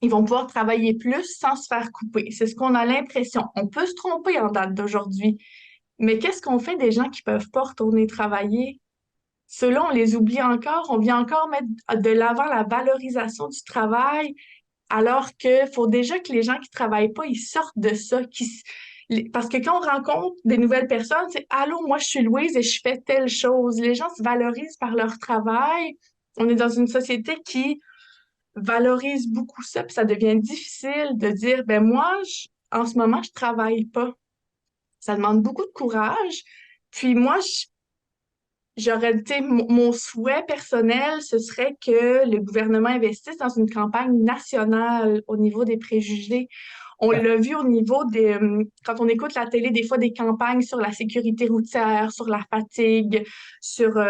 ils vont pouvoir travailler plus sans se faire couper. C'est ce qu'on a l'impression. On peut se tromper en date d'aujourd'hui. Mais qu'est-ce qu'on fait des gens qui ne peuvent pas retourner travailler? Ceux-là, on les oublie encore. On vient encore mettre de l'avant la valorisation du travail, alors qu'il faut déjà que les gens qui ne travaillent pas, ils sortent de ça. Parce que quand on rencontre des nouvelles personnes, c'est « Allô, moi, je suis Louise et je fais telle chose ». Les gens se valorisent par leur travail. On est dans une société qui valorise beaucoup ça, puis ça devient difficile de dire « Ben moi, en ce moment, je travaille pas ». Ça demande beaucoup de courage. Puis moi, j'aurais été mon souhait personnel, ce serait que le gouvernement investisse dans une campagne nationale au niveau des préjugés. On l'a vu au niveau quand on écoute la télé, des fois des campagnes sur la sécurité routière, sur la fatigue, sur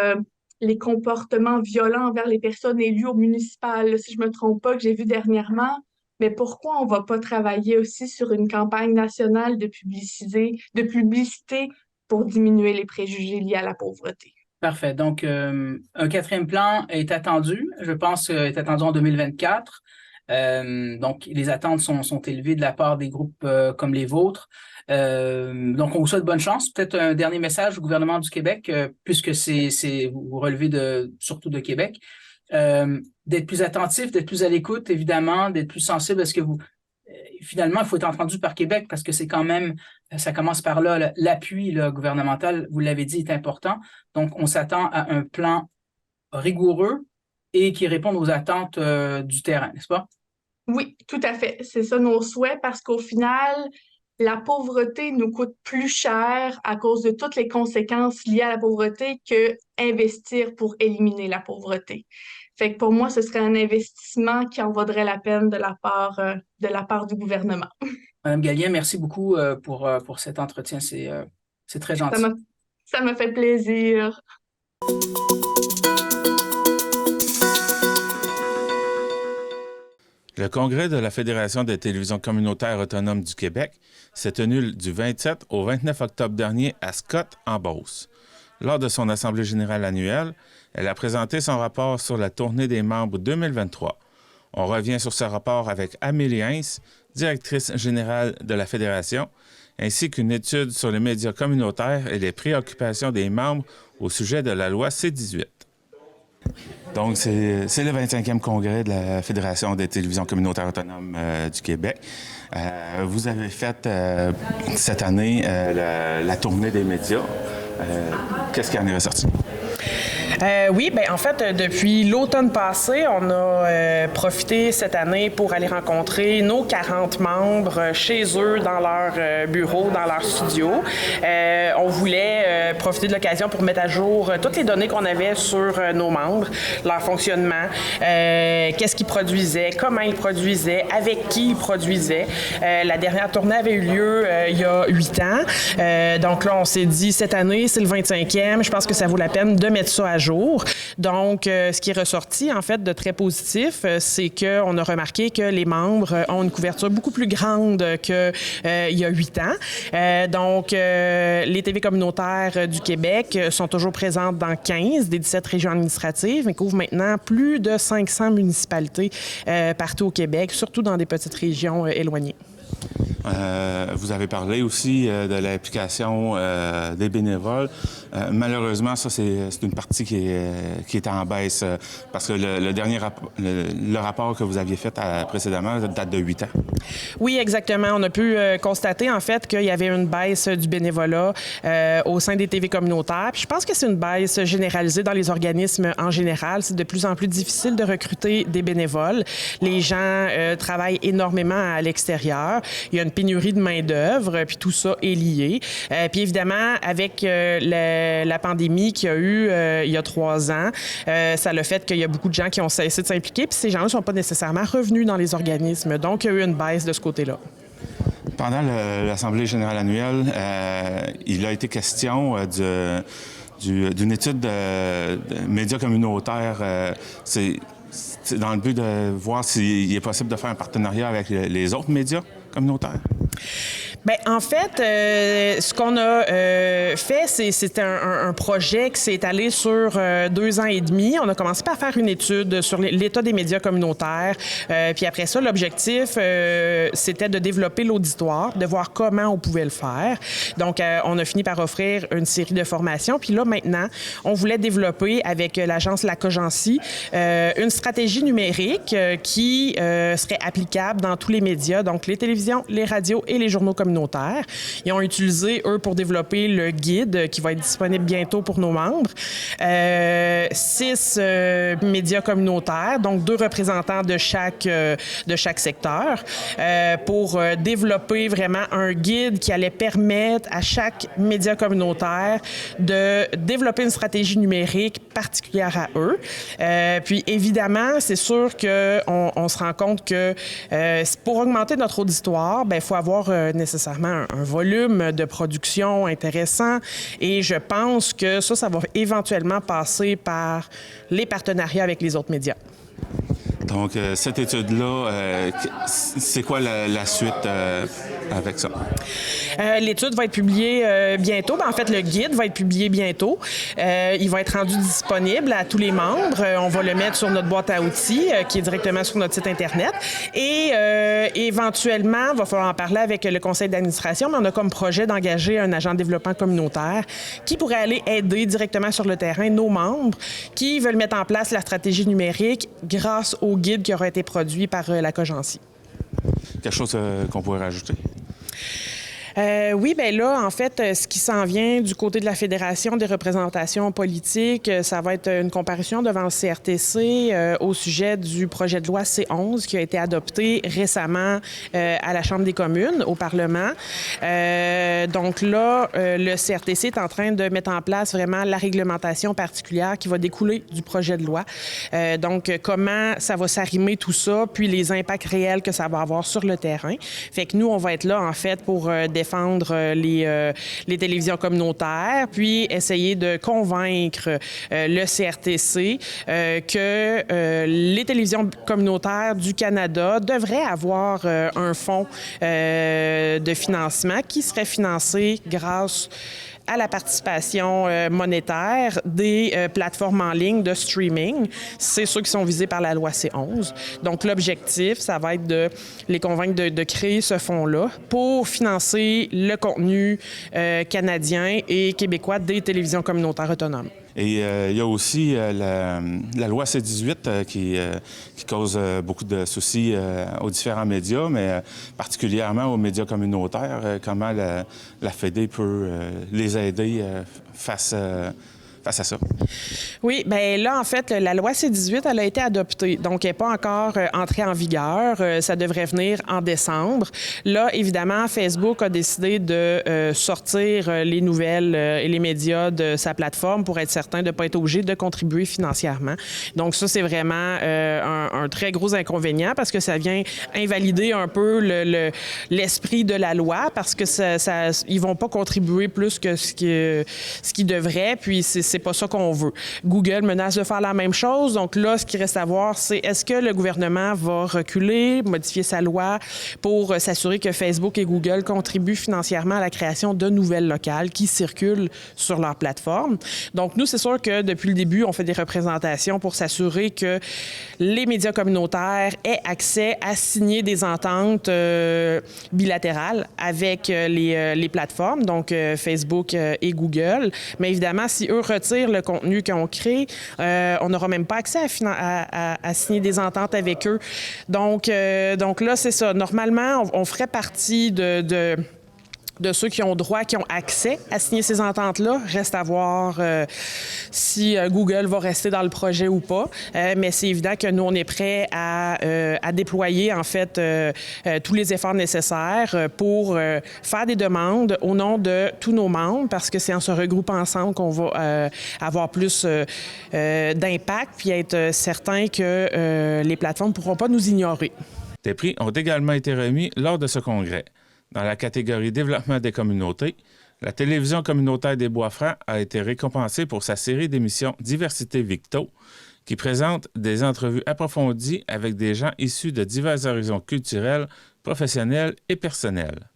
les comportements violents envers les personnes élues au municipal, là, si je me trompe pas, que j'ai vu dernièrement. Mais pourquoi on va pas travailler aussi sur une campagne nationale de publicité pour diminuer les préjugés liés à la pauvreté? Parfait. Donc, un quatrième plan est attendu. Je pense est attendu en 2024. Donc, les attentes sont élevées de la part des groupes comme les vôtres. Donc, on vous souhaite bonne chance. Peut-être un dernier message au gouvernement du Québec, puisque vous relevez surtout de Québec. D'être plus attentif, d'être plus à l'écoute, évidemment, d'être plus sensible à ce que finalement, il faut être entendu par Québec parce que c'est quand même, ça commence par là, l'appui gouvernemental, vous l'avez dit, est important. Donc, on s'attend à un plan rigoureux et qui réponde aux attentes du terrain, n'est-ce pas? Oui, tout à fait. C'est ça nos souhaits parce qu'au final, la pauvreté nous coûte plus cher à cause de toutes les conséquences liées à la pauvreté que investir pour éliminer la pauvreté. Fait que pour moi, ce serait un investissement qui en vaudrait la peine de la part du gouvernement. Madame Gallien, merci beaucoup pour cet entretien. C'est très gentil. Ça me fait plaisir. Le congrès de la Fédération des télévisions communautaires autonomes du Québec s'est tenu du 27 au 29 octobre dernier à Scott, en Beauce. Lors de son assemblée générale annuelle, elle a présenté son rapport sur la tournée des membres 2023. On revient sur ce rapport avec Amélie Hintz, directrice générale de la Fédération, ainsi qu'une étude sur les médias communautaires et les préoccupations des membres au sujet de la loi C-18. Donc, c'est le 25e congrès de la Fédération des télévisions communautaires autonomes du Québec. Vous avez fait cette année la tournée des médias. Qu'est-ce qui en est ressorti? Oui, bien, en fait, depuis l'automne passé, on a profité cette année pour aller rencontrer nos 40 membres chez eux, dans leur bureau, dans leur studio. On voulait profiter de l'occasion pour mettre à jour toutes les données qu'on avait sur nos membres, leur fonctionnement, qu'est-ce qu'ils produisaient, comment ils produisaient, avec qui ils produisaient. La dernière tournée avait eu lieu il y a 8 ans. Donc là, on s'est dit, cette année, c'est le 25e. Je pense que ça vaut la peine de mettre ça à jour. Donc, ce qui est ressorti, en fait, de très positif, c'est qu'on a remarqué que les membres ont une couverture beaucoup plus grande qu'il y a 8 ans. Donc, les TV communautaires du Québec sont toujours présentes dans 15 des 17 régions administratives, mais couvrent maintenant plus de 500 municipalités partout au Québec, surtout dans des petites régions éloignées. Vous avez parlé aussi de l'implication des bénévoles. Malheureusement, ça, c'est une partie qui est en baisse parce que le dernier le rapport que vous aviez fait précédemment date de 8 ans. Oui, exactement. On a pu constater, en fait, qu'il y avait une baisse du bénévolat au sein des TV communautaires. Puis je pense que c'est une baisse généralisée dans les organismes en général. C'est de plus en plus difficile de recruter des bénévoles. Les gens travaillent énormément à l'extérieur. Il y a une pénurie de main-d'œuvre, puis tout ça est lié. Puis évidemment, avec la pandémie qu'il y a eu il y a 3 ans, ça a le fait qu'il y a beaucoup de gens qui ont cessé de s'impliquer, puis ces gens-là ne sont pas nécessairement revenus dans les organismes. Donc, il y a eu une baisse de ce côté-là. Pendant l'Assemblée générale annuelle, il a été question d'une étude de médias communautaires. C'est dans le but de voir s'il est possible de faire un partenariat avec les autres médias communautaires. Bien, en fait, ce qu'on a fait, c'était un projet qui s'est étalé sur 2 ans et demi. On a commencé par faire une étude sur l'état des médias communautaires. Puis après ça, l'objectif, c'était de développer l'auditoire, de voir comment on pouvait le faire. Donc, on a fini par offrir une série de formations. Puis là, maintenant, on voulait développer avec l'agence La Cogency une stratégie numérique qui serait applicable dans tous les médias, donc les télévisions, les radios et les journaux communautaires. Ils ont utilisé, eux, pour développer le guide qui va être disponible bientôt pour nos membres. 6 médias communautaires, donc 2 représentants de chaque secteur, pour développer vraiment un guide qui allait permettre à chaque média communautaire de développer une stratégie numérique particulière à eux. Puis évidemment, c'est sûr qu'on se rend compte que pour augmenter notre auditoire, il faut avoir nécessairement un volume de production intéressant et je pense que ça va éventuellement passer par les partenariats avec les autres médias. Donc, cette étude-là, c'est quoi la suite avec ça? L'étude va être publiée bientôt. En fait, le guide va être publié bientôt. Il va être rendu disponible à tous les membres. On va le mettre sur notre boîte à outils qui est directement sur notre site Internet. Et éventuellement, il va falloir en parler avec le conseil d'administration, mais on a comme projet d'engager un agent de développement communautaire qui pourrait aller aider directement sur le terrain nos membres qui veulent mettre en place la stratégie numérique grâce au guide qui aura été produit par la Cogency. Quelque chose qu'on pourrait rajouter? Oui, bien là, en fait, ce qui s'en vient du côté de la Fédération des représentations politiques, ça va être une comparution devant le CRTC au sujet du projet de loi C11 qui a été adopté récemment à la Chambre des communes, au Parlement. Donc là, le CRTC est en train de mettre en place vraiment la réglementation particulière qui va découler du projet de loi. Donc, comment ça va s'arrimer tout ça, puis les impacts réels que ça va avoir sur le terrain. Fait que nous, on va être là, en fait, pour défendre les télévisions communautaires, puis essayer de convaincre le CRTC que les télévisions communautaires du Canada devraient avoir un fonds de financement qui serait financé grâce à la participation monétaire des plateformes en ligne de streaming. C'est ceux qui sont visés par la loi C11. Donc, l'objectif, ça va être de les convaincre de créer ce fonds-là pour financer le contenu canadien et québécois des télévisions communautaires autonomes. Et il y a aussi la loi C-18 qui cause beaucoup de soucis aux différents médias, mais particulièrement aux médias communautaires. Comment la Fédé peut les aider face face à ça? Oui, bien là, en fait, la loi C-18, elle a été adoptée. Donc, elle n'est pas encore entrée en vigueur. Ça devrait venir en décembre. Là, évidemment, Facebook a décidé de sortir les nouvelles et les médias de sa plateforme pour être certain de ne pas être obligé de contribuer financièrement. Donc, ça, c'est vraiment un très gros inconvénient parce que ça vient invalider un peu l'esprit de la loi parce que ils vont pas contribuer plus que ce qu'ils devraient, puis c'est pas ça qu'on veut. Google menace de faire la même chose, donc là, ce qui reste à voir, c'est est-ce que le gouvernement va reculer, modifier sa loi pour s'assurer que Facebook et Google contribuent financièrement à la création de nouvelles locales qui circulent sur leur plateforme. Donc, nous, c'est sûr que depuis le début, on fait des représentations pour s'assurer que les médias communautaires aient accès à signer des ententes bilatérales avec les plateformes, donc Facebook et Google. Mais évidemment, si eux retirent le contenu qu'on crée, on n'aura même pas accès à signer des ententes avec eux. Donc là, c'est ça. Normalement, on ferait partie de ceux qui ont droit, qui ont accès à signer ces ententes-là. Reste à voir si Google va rester dans le projet ou pas. Mais c'est évident que nous, on est prêts à déployer, en fait, tous les efforts nécessaires pour faire des demandes au nom de tous nos membres, parce que c'est en se regroupant ensemble qu'on va avoir plus d'impact, puis être certain que les plateformes ne pourront pas nous ignorer. Des prix ont également été remis lors de ce congrès. Dans la catégorie Développement des communautés, la télévision communautaire des Bois-Francs a été récompensée pour sa série d'émissions Diversité Victo, qui présente des entrevues approfondies avec des gens issus de divers horizons culturels, professionnels et personnels.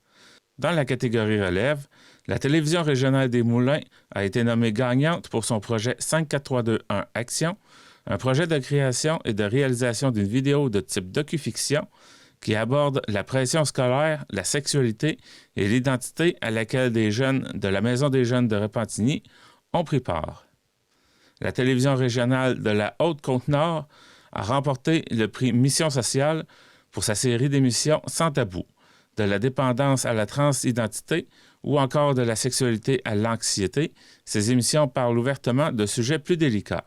Dans la catégorie Relève, la télévision régionale des Moulins a été nommée gagnante pour son projet 54321 Action, un projet de création et de réalisation d'une vidéo de type docu-fiction qui aborde la pression scolaire, la sexualité et l'identité à laquelle des jeunes de la Maison des jeunes de Repentigny ont pris part. La télévision régionale de la Haute-Côte-Nord a remporté le prix Mission sociale pour sa série d'émissions Sans tabou, de la dépendance à la transidentité ou encore de la sexualité à l'anxiété. Ces émissions parlent ouvertement de sujets plus délicats.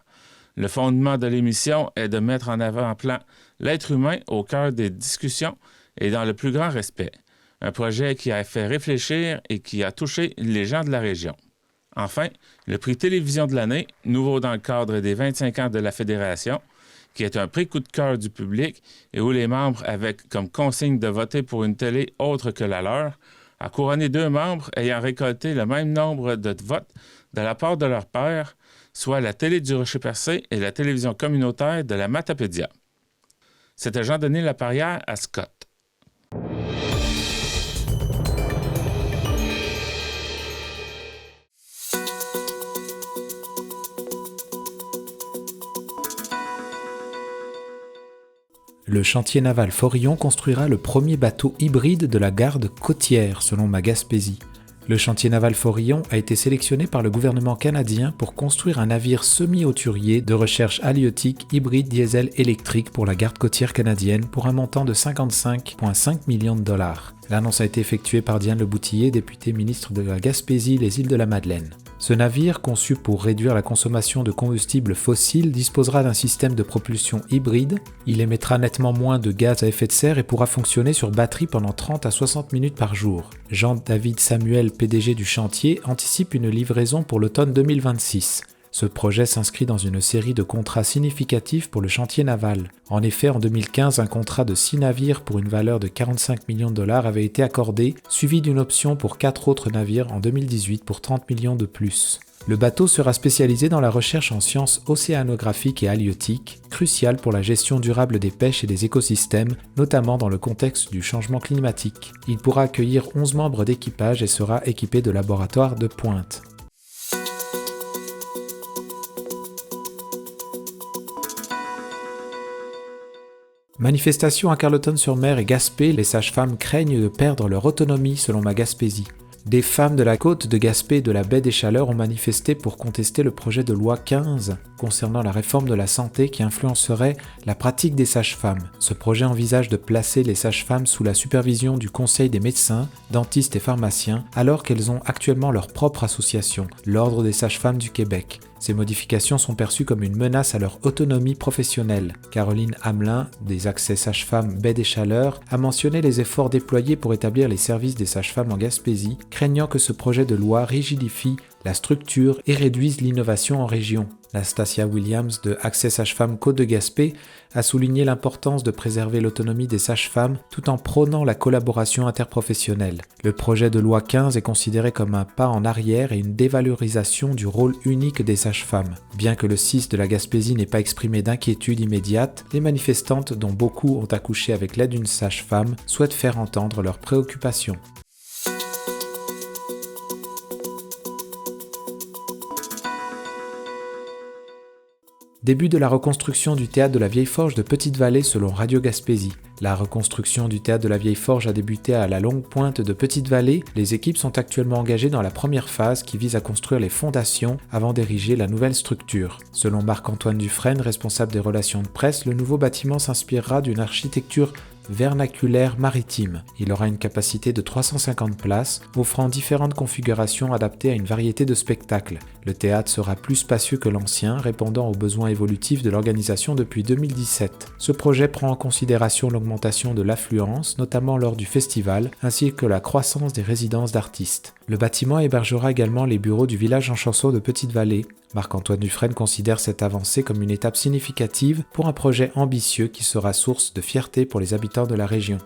Le fondement de l'émission est de mettre en avant-plan l'être humain au cœur des discussions et dans le plus grand respect. Un projet qui a fait réfléchir et qui a touché les gens de la région. Enfin, le prix Télévision de l'année, nouveau dans le cadre des 25 ans de la Fédération, qui est un prix coup de cœur du public et où les membres avaient comme consigne de voter pour une télé autre que la leur, a couronné 2 membres ayant récolté le même nombre de votes de la part de leur père, soit la télé du Rocher-Percé et la télévision communautaire de la Matapédia. C'était Jean-Denis Laparrière à Scott. Le chantier naval Forillon construira le premier bateau hybride de la garde côtière, selon ma Gaspésie. Le chantier naval Forillon a été sélectionné par le gouvernement canadien pour construire un navire semi-hauturier de recherche halieutique hybride diesel électrique pour la garde côtière canadienne pour un montant de 55,5 millions de dollars. L'annonce a été effectuée par Diane Leboutillier, députée ministre de la Gaspésie, les îles de la Madeleine. Ce navire, conçu pour réduire la consommation de combustibles fossiles, disposera d'un système de propulsion hybride. Il émettra nettement moins de gaz à effet de serre et pourra fonctionner sur batterie pendant 30 à 60 minutes par jour. Jean-David Samuel, PDG du chantier, anticipe une livraison pour l'automne 2026. Ce projet s'inscrit dans une série de contrats significatifs pour le chantier naval. En effet, en 2015, un contrat de 6 navires pour une valeur de 45 millions de dollars avait été accordé, suivi d'une option pour 4 autres navires en 2018 pour 30 millions de plus. Le bateau sera spécialisé dans la recherche en sciences océanographiques et halieutiques, cruciales pour la gestion durable des pêches et des écosystèmes, notamment dans le contexte du changement climatique. Il pourra accueillir 11 membres d'équipage et sera équipé de laboratoires de pointe. Manifestation à Carleton-sur-Mer et Gaspé, les sages-femmes craignent de perdre leur autonomie selon ma Gaspésie. Des femmes de la côte de Gaspé et de la baie des Chaleurs ont manifesté pour contester le projet de loi 15 concernant la réforme de la santé qui influencerait la pratique des sages-femmes. Ce projet envisage de placer les sages-femmes sous la supervision du Conseil des médecins, dentistes et pharmaciens, alors qu'elles ont actuellement leur propre association, l'Ordre des sages-femmes du Québec. Ces modifications sont perçues comme une menace à leur autonomie professionnelle. Caroline Hamelin, des Accès Sages-Femmes Baie des Chaleurs, a mentionné les efforts déployés pour établir les services des sages-femmes en Gaspésie, craignant que ce projet de loi rigidifie la structure et réduise l'innovation en région. Nastasia Williams de Accès Sages-Femmes Côte de Gaspé a souligné l'importance de préserver l'autonomie des sages-femmes tout en prônant la collaboration interprofessionnelle. Le projet de loi 15 est considéré comme un pas en arrière et une dévalorisation du rôle unique des sages-femmes. Bien que le CIS de la Gaspésie n'ait pas exprimé d'inquiétude immédiate, les manifestantes, dont beaucoup ont accouché avec l'aide d'une sage-femme, souhaitent faire entendre leurs préoccupations. Début de la reconstruction du théâtre de la Vieille Forge de Petite-Vallée selon Radio Gaspésie. La reconstruction du théâtre de la Vieille Forge a débuté à la Longue Pointe de Petite-Vallée. Les équipes sont actuellement engagées dans la première phase qui vise à construire les fondations avant d'ériger la nouvelle structure. Selon Marc-Antoine Dufresne, responsable des relations de presse, le nouveau bâtiment s'inspirera d'une architecture vernaculaire maritime. Il aura une capacité de 350 places, offrant différentes configurations adaptées à une variété de spectacles. Le théâtre sera plus spacieux que l'ancien, répondant aux besoins évolutifs de l'organisation depuis 2017. Ce projet prend en considération l'augmentation de l'affluence, notamment lors du festival, ainsi que la croissance des résidences d'artistes. Le bâtiment hébergera également les bureaux du village en chanson de Petite-Vallée. Marc-Antoine Dufresne considère cette avancée comme une étape significative pour un projet ambitieux qui sera source de fierté pour les habitants de la région.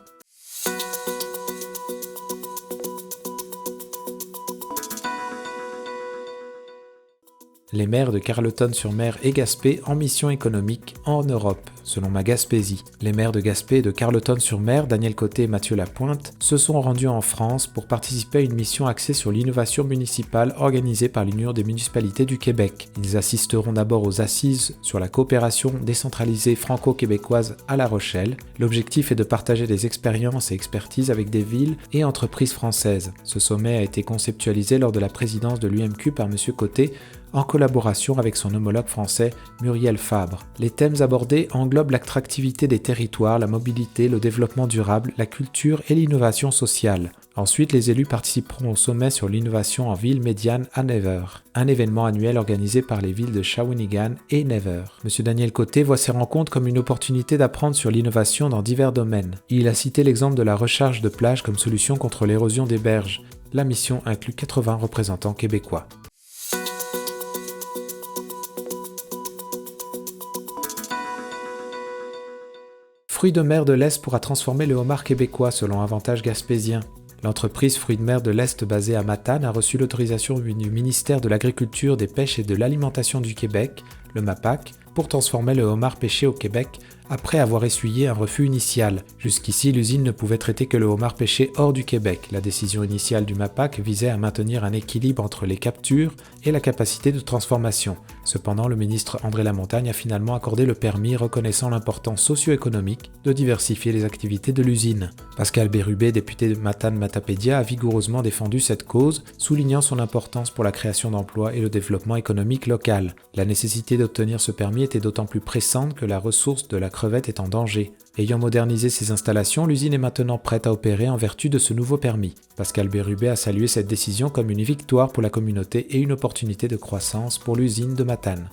Les maires de Carleton-sur-Mer et Gaspé en mission économique en Europe, selon ma Gaspésie. Les maires de Gaspé et de Carleton-sur-Mer, Daniel Côté et Mathieu Lapointe, se sont rendus en France pour participer à une mission axée sur l'innovation municipale organisée par l'Union des municipalités du Québec. Ils assisteront d'abord aux assises sur la coopération décentralisée franco-québécoise à La Rochelle. L'objectif est de partager des expériences et expertises avec des villes et entreprises françaises. Ce sommet a été conceptualisé lors de la présidence de l'UMQ par M. Côté, en collaboration avec son homologue français Muriel Fabre. Les thèmes abordés englobent l'attractivité des territoires, la mobilité, le développement durable, la culture et l'innovation sociale. Ensuite, les élus participeront au sommet sur l'innovation en ville médiane à Never, un événement annuel organisé par les villes de Shawinigan et Never. M. Daniel Côté voit ces rencontres comme une opportunité d'apprendre sur l'innovation dans divers domaines. Il a cité l'exemple de la recharge de plage comme solution contre l'érosion des berges. La mission inclut 80 représentants québécois. Fruits de mer de l'Est pourra transformer le homard québécois selon Avantage Gaspésien. L'entreprise Fruits de mer de l'Est basée à Matane a reçu l'autorisation du ministère de l'Agriculture, des Pêches et de l'Alimentation du Québec, le MAPAC, pour transformer le homard pêché au Québec après avoir essuyé un refus initial. Jusqu'ici, l'usine ne pouvait traiter que le homard pêché hors du Québec. La décision initiale du MAPAC visait à maintenir un équilibre entre les captures et la capacité de transformation. Cependant, le ministre André Lamontagne a finalement accordé le permis, reconnaissant l'importance socio-économique de diversifier les activités de l'usine. Pascal Bérubé, député de Matane-Matapédia, a vigoureusement défendu cette cause, soulignant son importance pour la création d'emplois et le développement économique local. La nécessité d'obtenir ce permis était d'autant plus pressante que la ressource de la crevette est en danger. Ayant modernisé ses installations, l'usine est maintenant prête à opérer en vertu de ce nouveau permis. Pascal Bérubé a salué cette décision comme une victoire pour la communauté et une opportunité de croissance pour l'usine de Matane.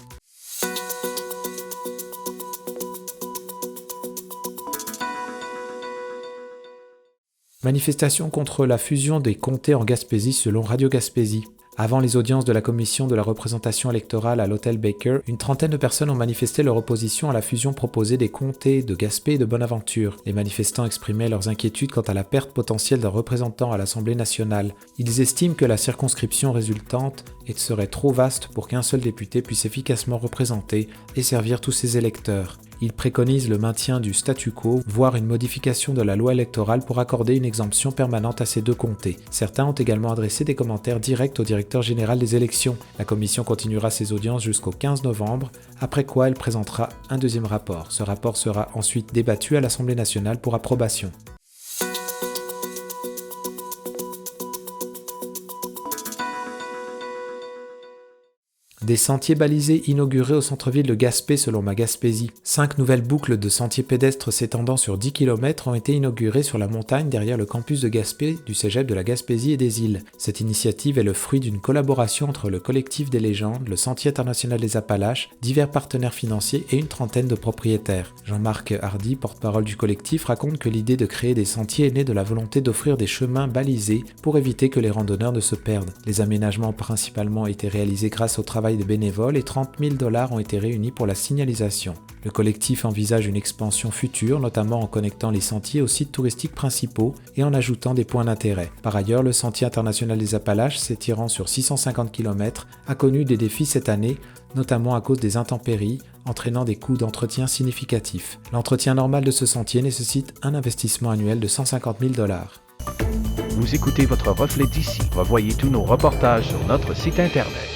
Manifestation contre la fusion des comtés en Gaspésie selon Radio Gaspésie. Avant les audiences de la commission de la représentation électorale à l'hôtel Baker, une trentaine de personnes ont manifesté leur opposition à la fusion proposée des comtés de Gaspé et de Bonaventure. Les manifestants exprimaient leurs inquiétudes quant à la perte potentielle d'un représentant à l'Assemblée nationale. Ils estiment que la circonscription résultante serait trop vaste pour qu'un seul député puisse efficacement représenter et servir tous ses électeurs. Ils préconisent le maintien du statu quo, voire une modification de la loi électorale pour accorder une exemption permanente à ces deux comtés. Certains ont également adressé des commentaires directs au directeur général des élections. La commission continuera ses audiences jusqu'au 15 novembre, après quoi elle présentera un deuxième rapport. Ce rapport sera ensuite débattu à l'Assemblée nationale pour approbation. Des sentiers balisés inaugurés au centre-ville de Gaspé selon Ma Gaspésie. 5 nouvelles boucles de sentiers pédestres s'étendant sur 10 km ont été inaugurées sur la montagne derrière le campus de Gaspé du cégep de la Gaspésie et des Îles. Cette initiative est le fruit d'une collaboration entre le collectif des légendes, le Sentier international des Appalaches, divers partenaires financiers et une trentaine de propriétaires. Jean-Marc Hardy, porte-parole du collectif, raconte que l'idée de créer des sentiers est née de la volonté d'offrir des chemins balisés pour éviter que les randonneurs ne se perdent. Les aménagements ont principalement été réalisés grâce au travail des bénévoles et 30 000 $ ont été réunis pour la signalisation. Le collectif envisage une expansion future, notamment en connectant les sentiers aux sites touristiques principaux et en ajoutant des points d'intérêt. Par ailleurs, le Sentier international des Appalaches, s'étirant sur 650 km, a connu des défis cette année, notamment à cause des intempéries, entraînant des coûts d'entretien significatifs. L'entretien normal de ce sentier nécessite un investissement annuel de 150 000 $. Vous écoutez votre reflet d'ici. Revoyez tous nos reportages sur notre site Internet.